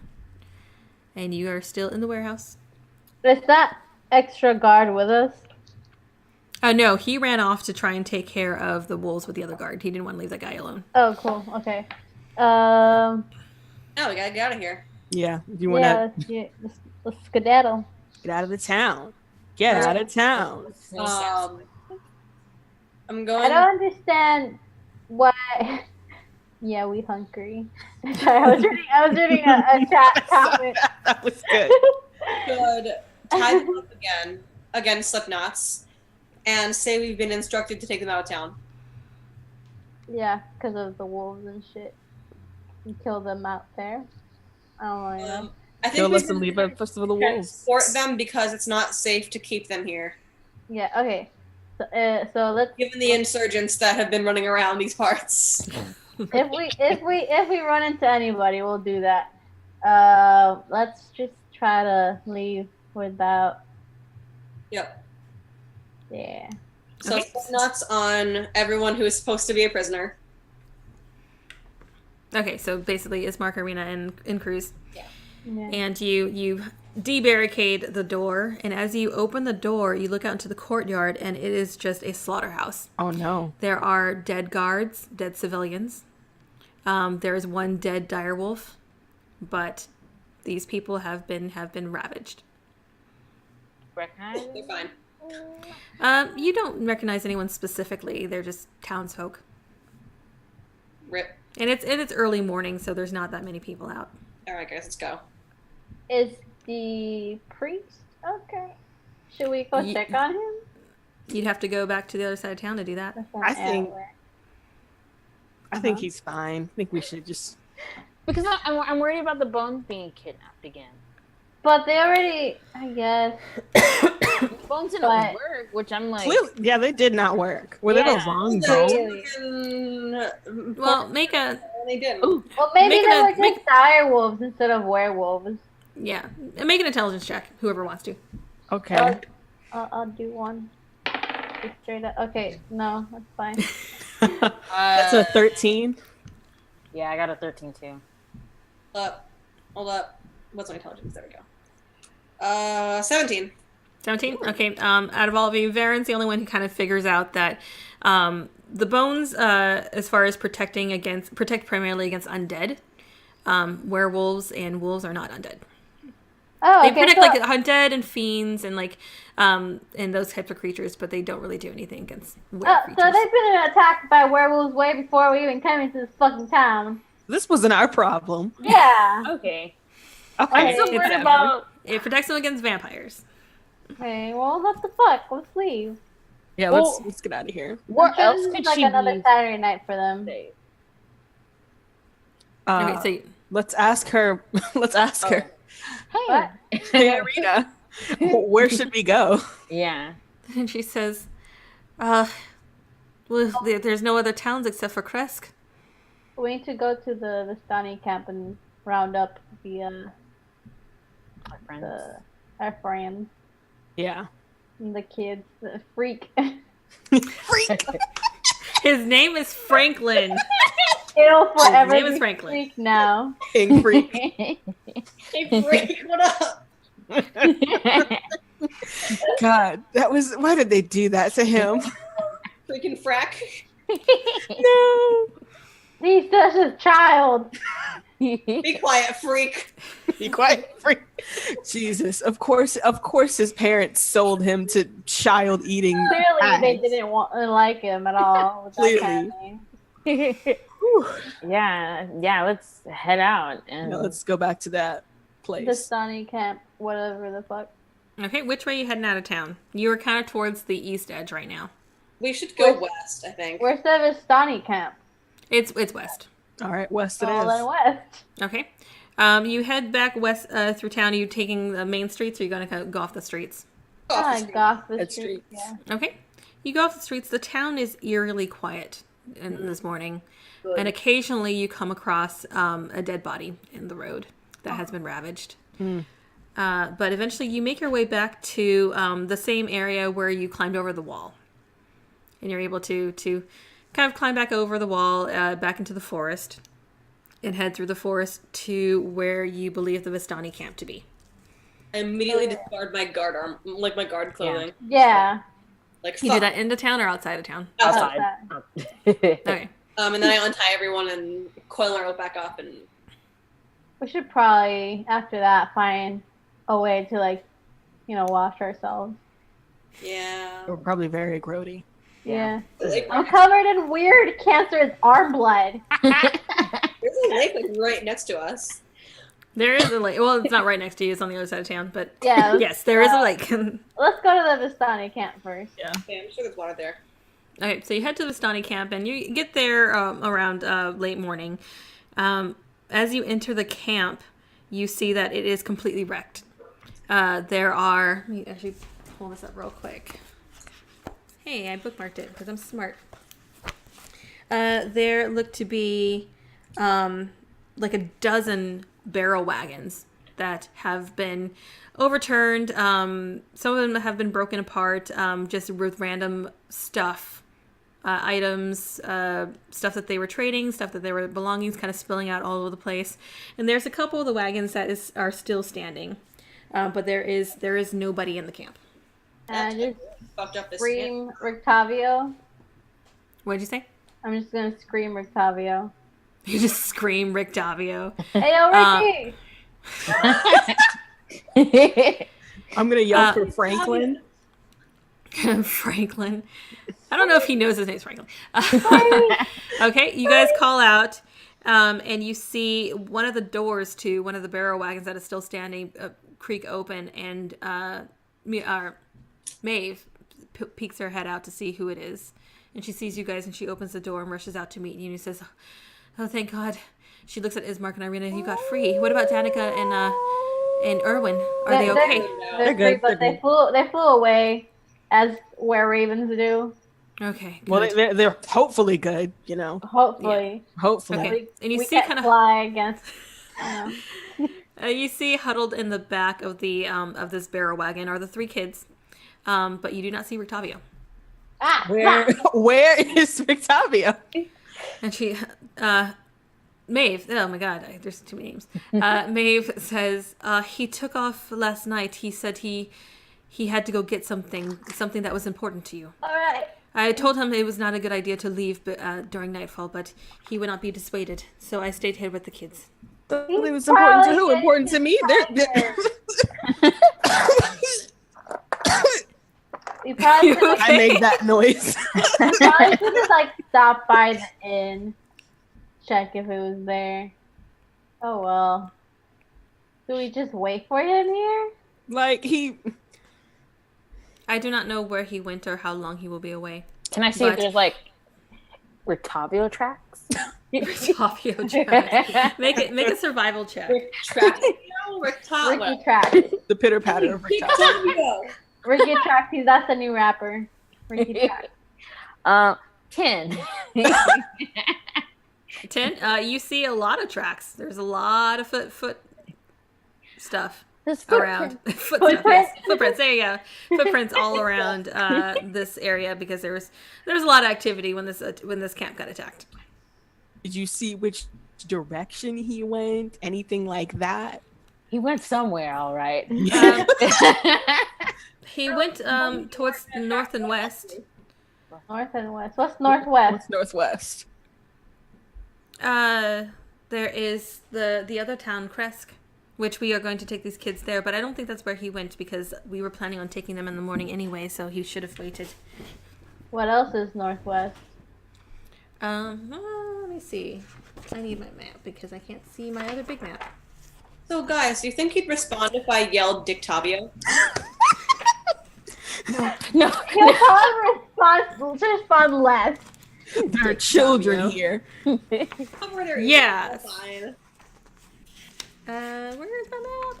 and you are still in the warehouse. Is that extra guard with us? No, he ran off to try and take care of the wolves with the other guard. He didn't want to leave that guy alone. Oh, cool. Okay. No, we gotta get out of here. Yeah. Do you want to let's skedaddle. get out of the town? Get out of town. I'm going. I don't understand why. Yeah, we hungry. Sorry, I was reading a chat comment. That was good. Could tie them up again, slip knots, and say we've been instructed to take them out of town. Yeah, because of the wolves and shit. You kill them out there. I don't know. I think Kill we us and leave it first of the wolves. transport them because it's not safe to keep them here, Yeah. Okay. So let's. given the insurgents that have been running around these parts. If we run into anybody, we'll do that. Let's just try to leave without. Yep. Yeah. So Okay. nuts on everyone who is supposed to be a prisoner. Okay, so basically it's Mark, Arena, and Cruz. Yeah. And you debarricade the door, and as you open the door, you look out into the courtyard, and it is just a slaughterhouse. Oh no. There are dead guards, dead civilians. There is one dead direwolf, but these people have been ravaged. Recognize? They're fine. You don't recognize anyone specifically. They're just townsfolk, Rip. and it's early morning, so there's not that many people out. All right, guys, let's go. Is the priest okay? Should we go check on him? You'd have to go back to the other side of town to do that. I think he's fine. I think we should just. Because I'm worried about the bones being kidnapped again. But they already, I guess. Bones didn't But- work, which I'm like. Clearly, yeah, they did not work. Were they Yeah. the wrong So, bones? Well, make a they didn't. Ooh. Well, maybe Make they it were a- just make- dire wolves instead of werewolves. yeah, make an intelligence check. Whoever wants to. Okay. I'll do one. Just straight up. Okay, no, that's fine. That's a 13. Yeah, I got a 13 too. Hold up. What's my intelligence? There we go. 17. 17? Okay. Out of all of you, Varen's the only one who kind of figures out that the bones, as far as protect primarily against undead. Werewolves and wolves are not undead. Oh, They okay. protect So, like undead and fiends and like and those types of creatures, but they don't really do anything against creatures. so they've been attacked by werewolves way before we even came into this fucking town. This wasn't our problem. Yeah. Okay. Okay. I'm so It's worried a- about. It protects them against vampires. Okay. Well, what the fuck? Let's leave. Yeah, Well- let's get out of here. Where I'm sure else this is could like she another be? Saturday night for them. Okay, so you, Let's ask her. Let's ask her. What? Hey, Rita, where should we go? Yeah. and she says, well, there's no other towns except for Kresk. We need to go to the Vistani camp and round up the My friends. our friends Yeah. and the kids. The freak. Freak. His name is Franklin. It'll forever name is be Franklin. freak now. King freak. Hey, Freak, what up? God, that was. Why did they do that to him? Freaking frack. No. He's just a child. Be quiet, freak. Be quiet, freak. Jesus. Of course. His parents sold him to child eating. Clearly, they didn't like him at all. With that kind of name. yeah, let's head out and Let's go back to that place. Vistani camp, whatever the fuck. Okay, which way are you heading out of town? You are kind of towards the east edge right now. We should go west, I think. Where's the Vistani camp? It's west. All right, west it All is. then west. Okay. You head back west through town. Are you taking the main streets, or are you going to go off the streets? Off the street. Goth the Head street. streets. Yeah. Okay. You go off the streets. The town is eerily quiet this morning. And occasionally you come across a dead body in the road that has been ravaged. But eventually you make your way back to the same area where you climbed over the wall. And you're able to kind of climb back over the wall, back into the forest, and head through the forest to where you believe the Vistani camp to be. I immediately discard my guard arm, like my guard clothing. Yeah. Like, You fuck. do that into town or outside of town? Outside. Okay. And then I untie everyone and coil my rope back up and We should probably, after that, find a way to, wash ourselves. yeah. We're probably very grody. Yeah. There's I'm covered in weird cancerous arm blood. a lake like right next to us. There is a lake. Well, it's not right next to you. It's on the other side of town. But Yeah. yes, there is a lake. Let's go to the Vistani camp first. Yeah, I'm sure there's water there. Okay, so you head to the Vistani camp, and you get there around late morning. As you enter the camp, you see that it is completely wrecked. There are... Let me actually pull this up real quick. Hey, I bookmarked it because I'm smart. There look to be like a dozen barrel wagons that have been overturned. Some of them have been broken apart, just with random stuff, items, stuff that they were trading, stuff that they were belongings, kind of spilling out all over the place. And there's a couple of the wagons that are still standing, but there is nobody in the camp. And just Fucked up this scream Rictavio. What did you say? I'm just gonna scream Rictavio. You just scream Rick Davio. Hey, yo, Ricky! I'm gonna yell for Franklin. Franklin. I don't know if he knows his name's Franklin. Okay, you guys call out, and you see one of the doors to one of the barrel wagons that is still standing creak open, and Maeve peeks her head out to see who it is. And she sees you guys, and she opens the door and rushes out to meet you, and she says, "Oh, thank God." She looks at Ismark and Irina. You got free. What about Danica and Erwin? Are they okay? They're good, free, but they're they flew away, as where ravens do. Okay. Good. Well, they're hopefully good, you know. Hopefully. Hopefully. Okay. And you we see can't kind of fly against. you see huddled in the back of the of this barrel wagon are the three kids, but you do not see Rictavio. Where is Victavio? And she, Maeve, oh my God, there's too many names. Maeve says, he took off last night. He said he had to go get something that was important to you. All right. I told him it was not a good idea to leave during nightfall, but he would not be dissuaded. So I stayed here with the kids. It was important to who? Important to me? You probably should I made that noise. like stop by the inn, check if it was there. Oh well. Do we just wait for him here? Like I do not know where he went or how long he will be away. Can I see if there's like Rictavio tracks? Rictavio tracks. Make a survival check. Ricky Track. the pitter patter of Victavio. Ricky Track. That's the new rapper. Ricky Track. 10. 10. You see a lot of tracks. There's a lot of foot stuff There's around. Footprints. There you go. Footprints all around this area because there was a lot of activity when this camp got attacked. Did you see which direction he went? Anything like that? He went somewhere, all right. He went towards the north and west. North and west. What's northwest? What's northwest? There is the other town, Kresk, which we are going to take these kids there, but I don't think that's where he went because we were planning on taking them in the morning anyway, so he should have waited. What else is northwest? Let me see. I need my map because I can't see my other big map. So, guys, do you think he'd respond if I yelled Dictavio? No. He'll probably respond less. There are children here. Cover their ears, Yes. it's fine. Where is my map?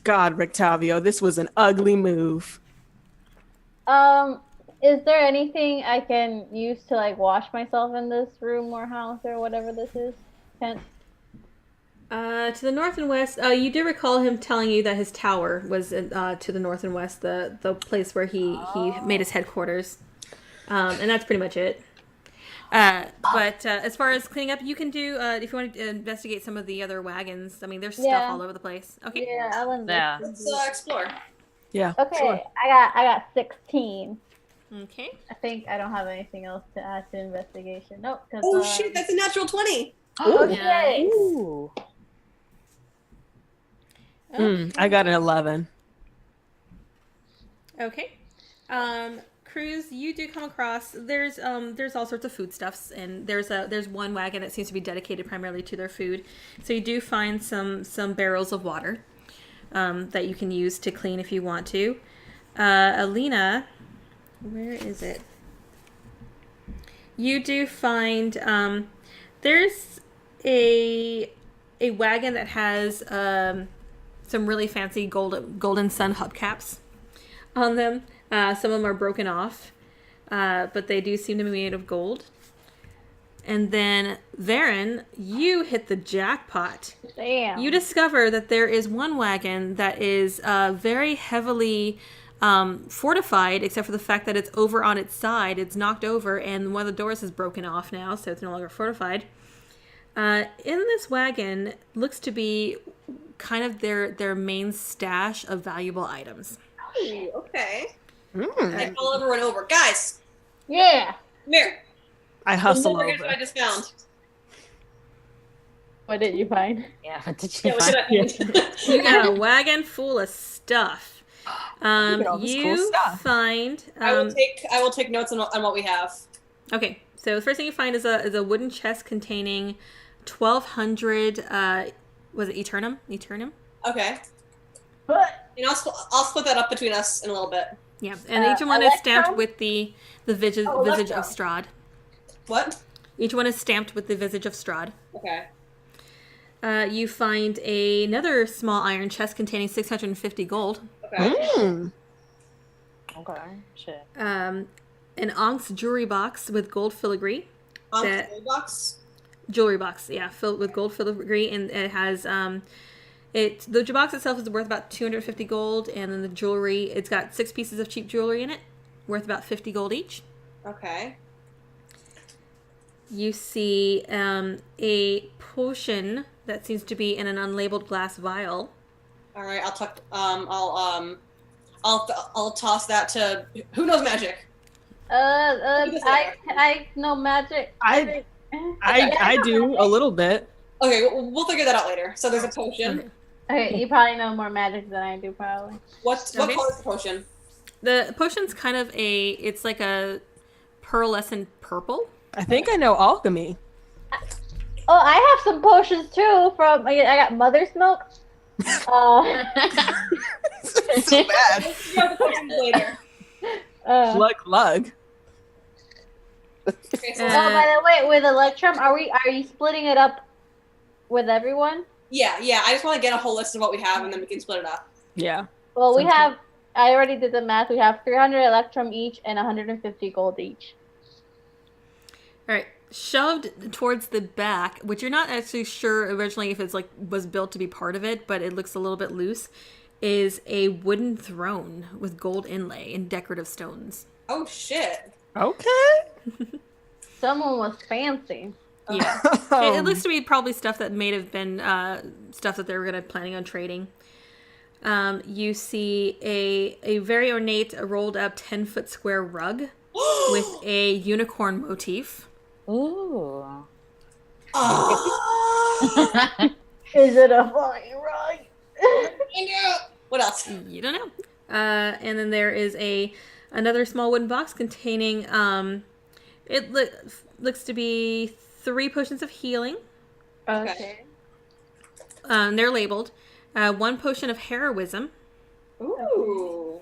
God, Rictavio, this was an ugly move. Is there anything I can use to like wash myself in this room or house or whatever this is? Tent? To the north and west, you do recall him telling you that his tower was to the north and west, the place where he made his headquarters. And that's pretty much it. But as far as cleaning up, you can do, if you want to investigate some of the other wagons. I mean, there's stuff all over the place. Okay. Yeah, I'll Yeah. invest. Let's explore. Yeah. Okay, sure. I got 16. Okay. I think I don't have anything else to add to investigation. Nope. Oh, shit, that's a natural 20. Okay. Ooh. I got an 11. Okay. Cruz, you do come across there's all sorts of foodstuffs, and there's one wagon that seems to be dedicated primarily to their food. So you do find some barrels of water that you can use to clean if you want to. Alina, where is it? You do find there's a wagon that has some really fancy golden sun hubcaps on them. Some of them are broken off, but they do seem to be made of gold. And then, Varen, you hit the jackpot. Damn. You discover that there is one wagon that is very heavily fortified, except for the fact that it's over on its side. It's knocked over, and one of the doors is broken off now, so it's no longer fortified. In this wagon looks to be kind of their main stash of valuable items. Ooh, okay. Mm. I call everyone over. Guys, Yeah. come here. I hustle Look at over. what I just found. What did you find? Yeah, what did you Yeah, look find? at that. You got a wagon full of stuff. Look at all this cool You stuff. find. I will take notes on what we have. Okay, so the first thing you find is a wooden chest containing 1,200. Was it Eternum? Eternum? Okay. But And I'll split that up between us in a little bit. Yeah, and each one is stamped Electrum? with the visage of Electrum. Strahd. What? Each one is stamped with the visage of Strahd. Okay. You find another small iron chest containing 650 gold. Okay. Mm. Okay, shit. An Onk's jewelry box with gold filigree. That- Gold box. Jewelry box, yeah, filled with gold filigree, and it has the box itself is worth about 250 gold, and then the jewelry, it's got 6 pieces of cheap jewelry in it, worth about 50 gold each. Okay. You see a potion that seems to be in an unlabeled glass vial. All right. I'll toss that to who knows magic. I know magic. I do a little bit. Okay, we'll figure that out later. So there's a potion. Okay, you probably know more magic than I do, probably. What Okay. color is the potion? The potion's kind of it's like a pearlescent purple. I think I know alchemy. Oh, I have some potions too. I got mother's milk. So bad. We'll figure out the potions later. Lug. Okay, so By the way, with Electrum, are you splitting it up with everyone? yeah. I just want to get a whole list of what we have, and then we can split it up. Yeah. Well, we Sounds have. I already did the math. We have 300 Electrum each and 150 gold each. All right, shoved towards the back, which you're not actually sure originally if it's was built to be part of it, but it looks a little bit loose, is a wooden throne with gold inlay and decorative stones. Oh shit. Okay. Someone was fancy. Yeah. It looks to be probably stuff that may have been stuff that they were planning on trading. You see a very ornate, rolled up 10-foot square rug with a unicorn motif. Ooh. Ah. Is it a flying rug? What else? You don't know. And then there is another small wooden box containing looks to be 3 potions of healing. Okay. They're labeled. 1 potion of heroism, Ooh.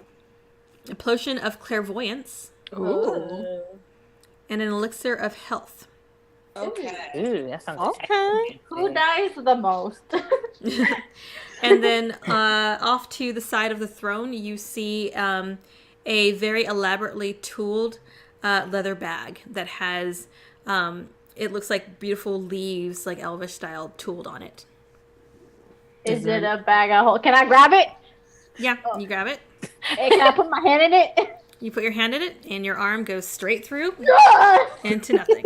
a potion of clairvoyance, Ooh. and an elixir of health. Okay. Ooh, that sounds Okay. Who dies the most? And then off to the side of the throne, you see a very elaborately tooled leather bag that has, it looks like beautiful leaves, like Elvish style, tooled on it. Is it a bag of holes? Can I grab it? Yeah, you grab it. Hey, can I put my hand in it? You put your hand in it, and your arm goes straight through into nothing.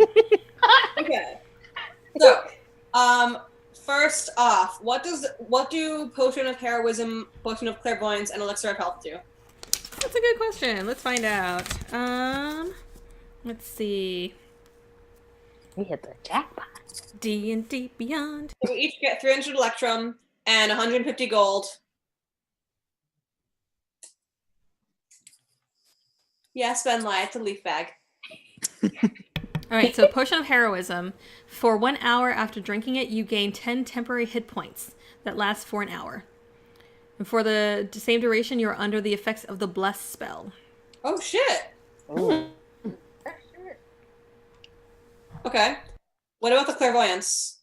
Okay. So, first off, what do potion of heroism, potion of clairvoyance, and elixir of health do? That's a good question. Let's find out. Let's see. We hit the jackpot. D&D Beyond. So we each get 300 electrum and 150 gold. Yeah, spend light. It's a leaf bag. All right, so potion of heroism. For 1 hour after drinking it, you gain 10 temporary hit points that last for an hour. And for the same duration, you're under the effects of the bless spell. Oh shit. Ooh. Okay. What about the clairvoyance?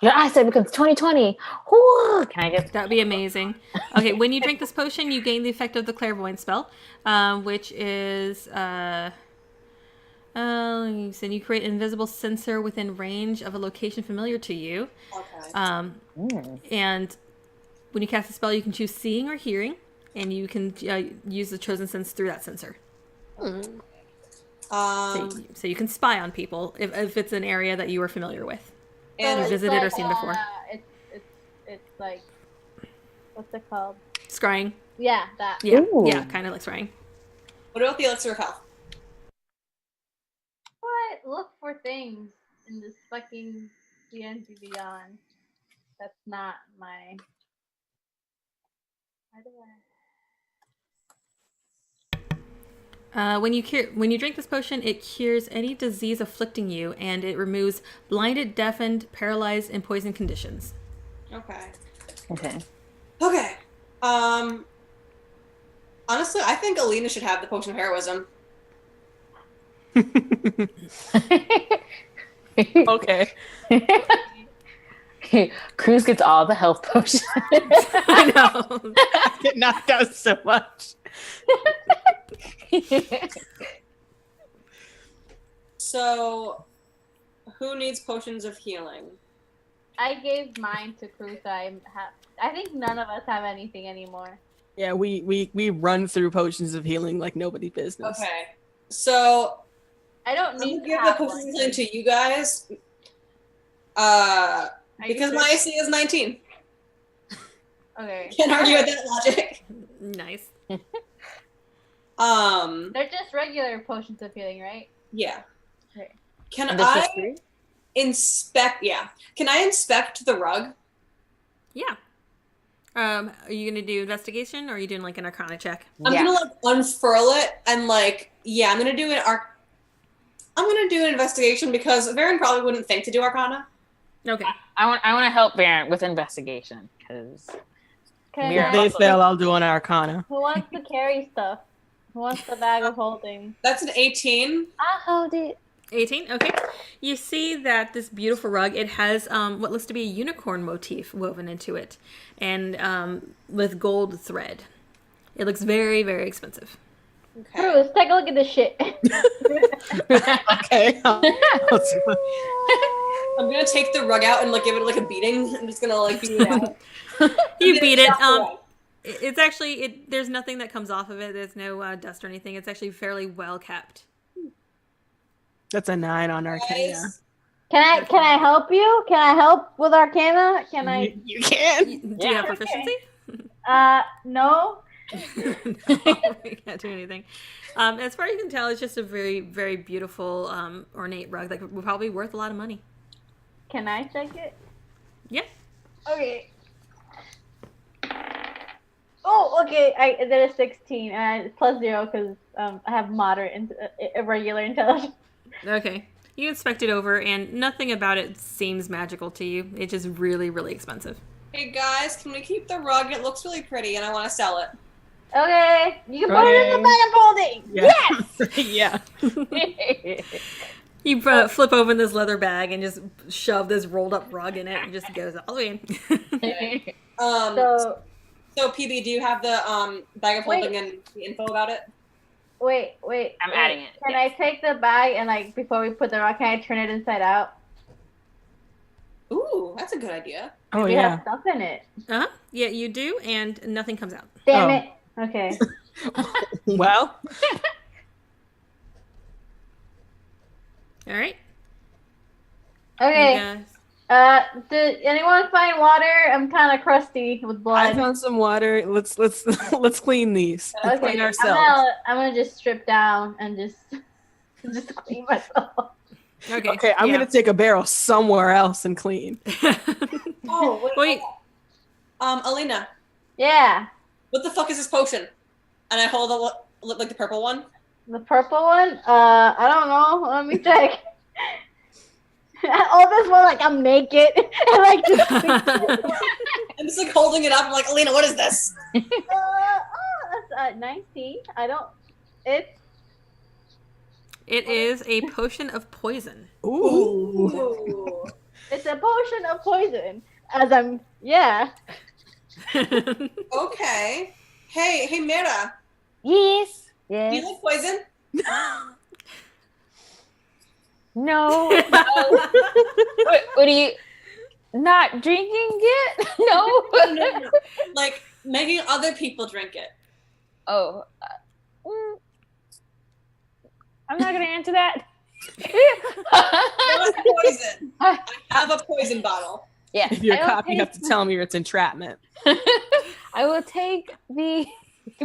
Your eyesight becomes 20/20. Whoo! Can I get That'd be amazing. Okay, when you drink this potion, you gain the effect of the clairvoyance spell, which is you said you create an invisible sensor within range of a location familiar to you. Okay. And when you cast a spell, you can choose seeing or hearing, and you can use the chosen sense through that sensor. So you can spy on people if it's an area that you are familiar with. And you it's visited or seen before. It's like, what's it called? Scrying. Yeah, that. Yeah, Ooh. yeah, kind of like scrying. what about the elixir of health? What? Look for things in this fucking D&D Beyond. That's not my. Why do I? When you drink this potion, it cures any disease afflicting you, and it removes blinded, deafened, paralyzed, and poisoned conditions. Okay. Okay. Okay. Honestly, I think Alina should have the potion of heroism. Okay. Cruz gets all the health potions. I know. I get knocked out so much. So, who needs potions of healing? I gave mine to Cruz. I think none of us have anything anymore. Yeah, we run through potions of healing like nobody's business. Okay. So, I don't I'm need gonna to give the have potions one. of healing to you guys. Are you Because sure? my AC is 19. Okay. Can't argue with that logic. Nice. They're just regular potions of healing, right? Yeah. Okay. Can And this is I three? inspect? Yeah. Can I inspect the rug? Yeah. Are you gonna do investigation, or are you doing like an Arcana check? I'm Yeah. gonna like unfurl it and like I'm gonna do an investigation because Varen probably wouldn't think to do Arcana. Okay. I want to help Baron with investigation because Can Mira- I- If they fail, I'll do an Arcana. Who wants to carry stuff? Who wants the bag of holding? That's an 18. I'll hold it. 18. Okay. You see that this beautiful rug, it has what looks to be a unicorn motif woven into it, and with gold thread. It looks very, very expensive. Okay. Cruz, take a look at this shit. Okay. I'll see what- I'm gonna take the rug out and like give it like a beating. I'm just gonna like beat it out. You beat it. That's the rug. It's actually there's nothing that comes off of it. There's no dust or anything. It's actually fairly well kept. That's a 9 on Arcana. Guys, Can I help you? Can I help with Arcana? Can I? You can. Do you have proficiency? No. No, we can't do anything. As far as you can tell, it's just a very, very beautiful, ornate rug that would probably be worth a lot of money. Can I check it? Yeah. Okay. Oh, okay. I did a 16 and plus 0 because I have moderate and irregular intelligence. Okay. You inspect it over, and nothing about it seems magical to you. It's just really, really expensive. hey guys, can we keep the rug? It looks really pretty, and I want to sell it. Okay, you can put it in the bag of holding. Yeah. Yeah. You flip open this leather bag and just shove this rolled up rug in it, and just goes all the way in. So So PB, do you have the bag of holding and the info about it? wait. I'm adding it. Can I take the bag and like before we put the rock, can I turn it inside out? Ooh, that's a good idea. Oh We yeah. have stuff in it. Uh-huh. Yeah, you do, and nothing comes out. Damn Oh. it. Okay. Well, All right. Okay. You guys- Did anyone find water? I'm kind of crusty with I blood. found some water. Let's clean these. Let's clean ourselves. I'm gonna just strip down and just clean myself. Okay. Okay, I'm yeah. gonna take a barrel somewhere else and clean. Oh, Wait. Alina, Yeah, what the fuck is this potion? And I hold like the purple one. the purple one. I don't know. Let me check. All this one, like I'm naked and like just. I'm just like holding it up. I'm like, Alina, what is this? That's 19. I don't. It's It is a potion of poison. Ooh. Ooh. It's a potion of poison. As I'm, yeah. Okay. Hey, Mira. Yes. Do Yes. you like poison? No. What are you not drinking it? No. No. Like making other people drink it. Oh. I'm not gonna answer that. No, it's poison. I have a poison bottle. Yeah. If you're a I will cop, you have to tell me it's entrapment. I will take the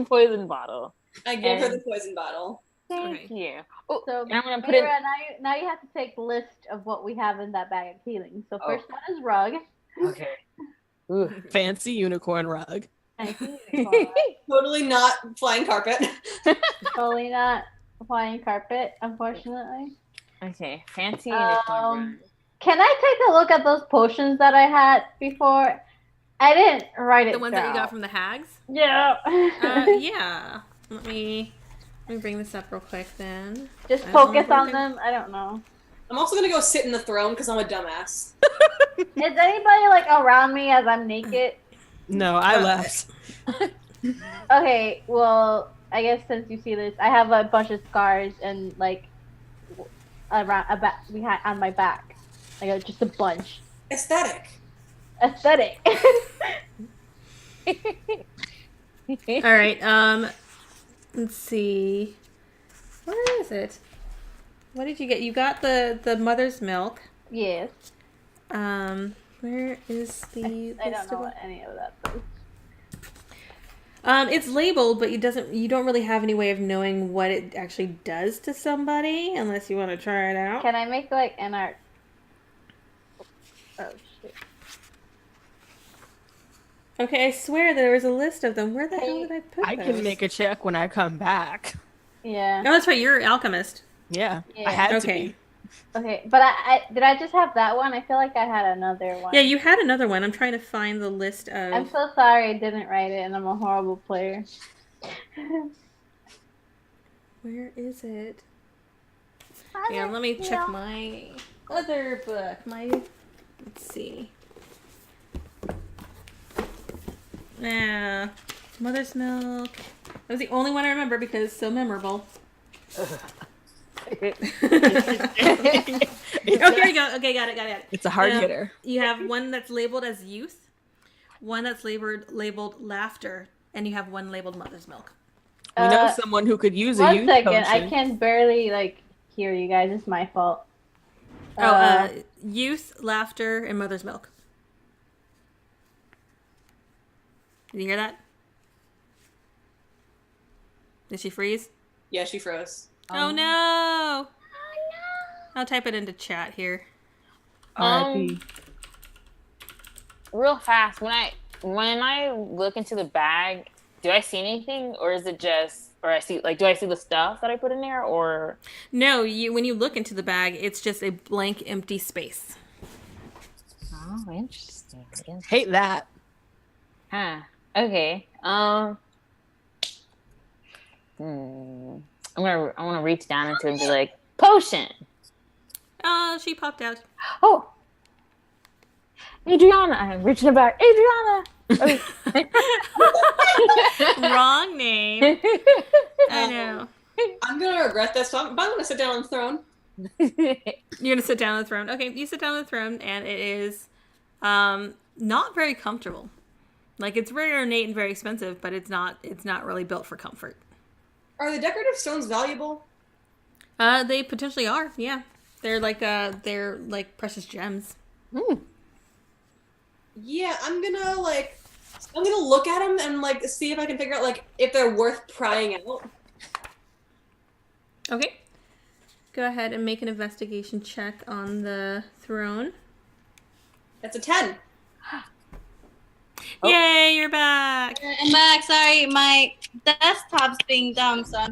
poison bottle. I give her the poison bottle. Thank you. Oh, So, and I'm gonna put it. Mira, now you have to take the list of what we have in that bag of healing. So first Oh. one is rug. Okay. Ooh. Fancy unicorn rug. Thank you. Totally not flying carpet. Totally not flying carpet, unfortunately. Okay. Fancy Um, unicorn. Can I take a look at those potions that I had before? I didn't write it The ones that you down. got from the hags? Yeah. Yeah. Let me bring this up real quick then. Just I don't know focus if I on can- them. I don't know. I'm also gonna go sit in the throne because I'm a dumbass. Is anybody like around me as I'm naked? No, I left. Okay, well, I guess since you see this, I have a bunch of scars and like around behind on my back, like just a bunch. Aesthetic. Aesthetic. All right. Let's see. Where is it? What did you get? You got the mother's milk. Yes. Where is the? I list don't know of what any of that is. It's labeled, but you don't really have any way of knowing what it actually does to somebody unless you want to try it out. Can I make like an art? Oh shit. Okay, I swear there was a list of them. Where the hell Hey, did I put I those? can make a check when I come back. Yeah. Oh, that's right. You're an alchemist. Yeah, Yeah. I had Okay. to be. Okay, but I did I just have that one? I feel like I had another one. Yeah, you had another one. I'm trying to find the list of. I'm so sorry I didn't write it, and I'm a horrible player. Where is it? Yeah, let me check my other book. Let's see. Yeah, mother's milk. That was the only one I remember because it's so memorable. Oh, here we go. Okay, got it. It's a hard Yeah. hitter. You have one that's labeled as youth, one that's labeled laughter, and you have one labeled mother's milk. We know someone who could use a One youth second, potion. I can barely like hear you guys. It's my fault. Youth, laughter, and mother's milk. Did you hear that? Did she freeze? Yeah, she froze. Oh no! I'll type it into chat here. R.I.P. Real fast, when I look into the bag, do I see anything, or is it just, or do I see the stuff that I put in there, or? No, when you look into the bag, it's just a blank, empty space. Oh, interesting. Hate that. Huh. Okay. I want to reach down into it and be like, potion. Oh, she popped out. Oh, Adriana. I'm reaching back. Adriana. Okay. Wrong name. I know. I'm gonna regret this, but I'm gonna sit down on the throne. You're gonna sit down on the throne. Okay, you sit down on the throne, and it is not very comfortable. Like, it's very ornate and very expensive, but it's not really built for comfort. Are the decorative stones valuable? They potentially are. Yeah, they're like precious gems. Yeah, I'm gonna look at them and like see if I can figure out like if they're worth prying out. Okay. Go ahead and make an investigation check on the throne. That's a 10. Oh. Yay, you're back. I'm back. Sorry, my desktop's being dumb, so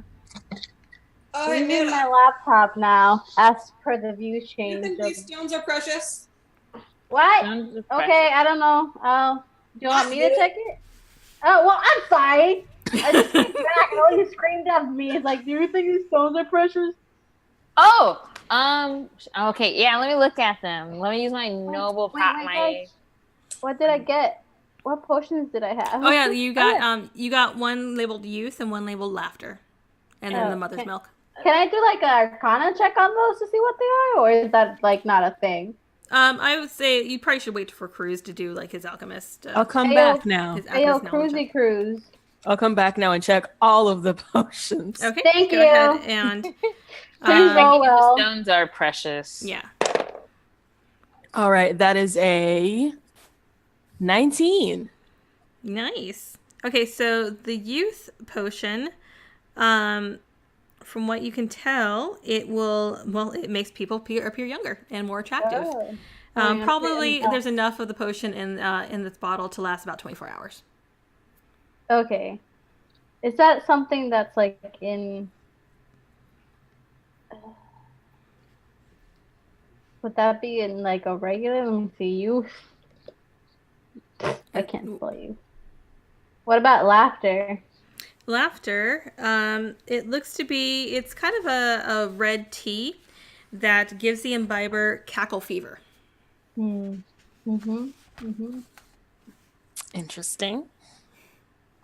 Oh, We hey, need Mira, my laptop now, as per the view do you change. think these stones are precious? What? Okay, I don't know. Do you want me to check it? Oh, well, I'm sorry. I just came back and all you screamed at me. It's like, do you think these stones are precious? Oh, Okay, yeah, let me look at them. Let me use my noble wait, pot. wait, My guys. What did I get? What potions did I have? Oh yeah, you got one labeled youth and one labeled laughter, and then the mother's okay. milk. Can I do like a Arcana check on those to see what they are, or is that like not a thing? I would say you probably should wait for Cruz to do like his alchemist. I'll come Ayo. back now. His Hey, yo, alchemist knowledge Cruisy check. Cruise. I'll come back now and check all of the potions. Okay, Thank go you. ahead and Please roll well. stones are precious. yeah. All right, that is a 19. Nice. Okay, so the youth potion, from what you can tell, it makes people appear younger and more attractive. Oh. Probably there's enough of the potion in this bottle to last about 24 hours. Okay. Is that something that's like in? Would that be in like a regular? Let me see. Youth. I can't spell you. What about laughter? Laughter, it looks to be, it's kind of a red tea that gives the imbiber cackle fever. Interesting.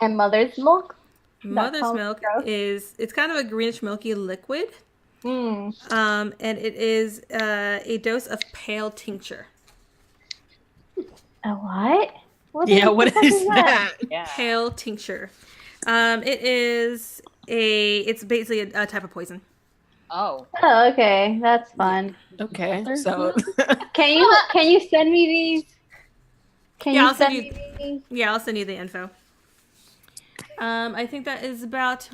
And mother's milk. Mother's sounds milk gross. it's kind of a greenish milky liquid. Mm. And it is a dose of pale tincture. A what? What What the fuck is that? Yeah. Pale tincture. It's basically a type of poison. Oh. Oh, okay, that's fun. Okay, so Can you send me these? Can Yeah, you I'll send send you- me these? Yeah, I'll send you the info. I think that is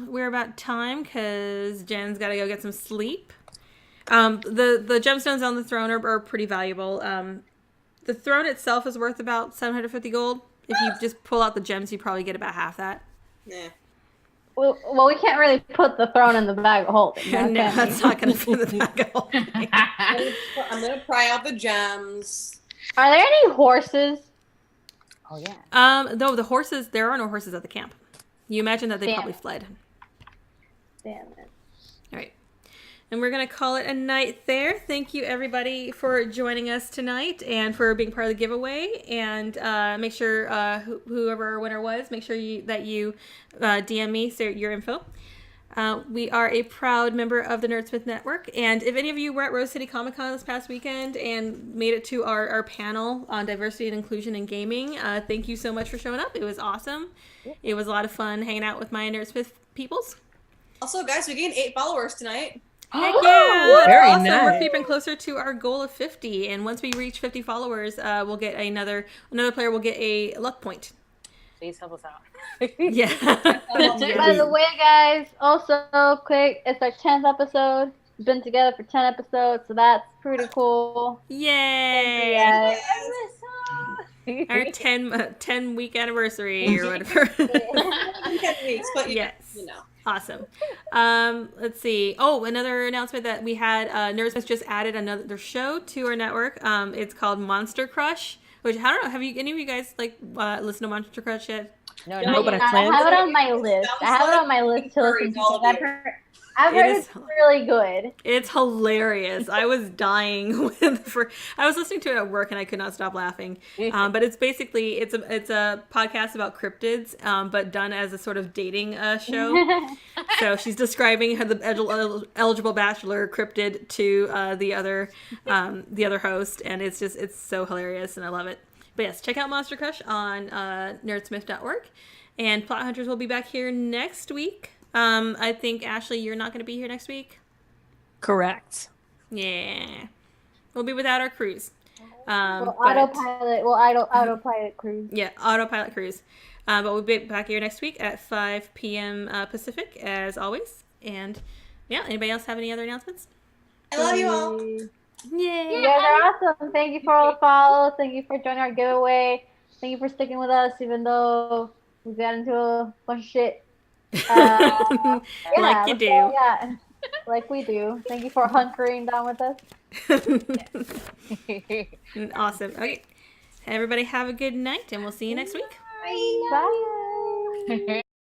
we're about time because Jen's got to go get some sleep. The gemstones on the throne are pretty valuable. The throne itself is worth about 750 gold. If you just pull out the gems, you probably get about half that. Yeah. Well, we can't really put the throne in the bag of holding. No, can we? that's not going to fit in the bag of holding. I'm gonna pry out the gems. Are there any horses? Oh yeah. Though the horses, there are no horses at the camp. You imagine that they Damn probably it. fled. Damn it. All right. And we're going to call it a night there. Thank you, everybody, for joining us tonight and for being part of the giveaway. And make sure, whoever our winner was, make sure that you DM me your info. We are a proud member of the Nerdsmith Network. And if any of you were at Rose City Comic Con this past weekend and made it to our panel on diversity and inclusion in gaming, thank you so much for showing up. It was awesome. It was a lot of fun hanging out with my Nerdsmith peoples. Also, guys, we gained 8 followers tonight. Heck yeah! Very Awesome. We're nice. creeping closer to our goal of 50, and once we reach 50 followers, we'll get another player will get a luck point. Please help us out. Yeah. By the way, guys, also quick, it's our 10th episode. We've been together for 10 episodes, so that's pretty cool. Yay! Yeah. Our 10 week anniversary or whatever. 10 weeks, but Yes. you know. Awesome. Let's see. Oh, another announcement that we had. Nerdsmith just added another show to our network. It's called Monster Crush. Which I don't know. Have any of you guys listen to Monster Crush yet? No, No, not but yet. I plan have to. it on my list. I have it on my list to listen to. I've heard it's really good. It's hilarious. I was dying I was listening to it at work and I could not stop laughing. But it's basically it's a podcast about cryptids, but done as a sort of dating show. So she's describing how the eligible bachelor cryptid to the other host, and it's so hilarious and I love it. But yes, check out Monster Crush on nerdsmith.org, and Plot Hunters will be back here next week. I think, Ashley, you're not going to be here next week. Correct. Yeah. We'll be without our cruise. Autopilot cruise. Yeah, autopilot cruise. But we'll be back here next week at 5 p.m. Pacific, as always. And, yeah, anybody else have any other announcements? I love you all. Yay! You guys are awesome. Thank you for all the follows. Thank you for joining our giveaway. Thank you for sticking with us, even though we got into a bunch of shit. Like you do. Yeah, like we do. Thank you for hunkering down with us. Awesome. Okay. Everybody have a good night, and we'll see you next week. Bye.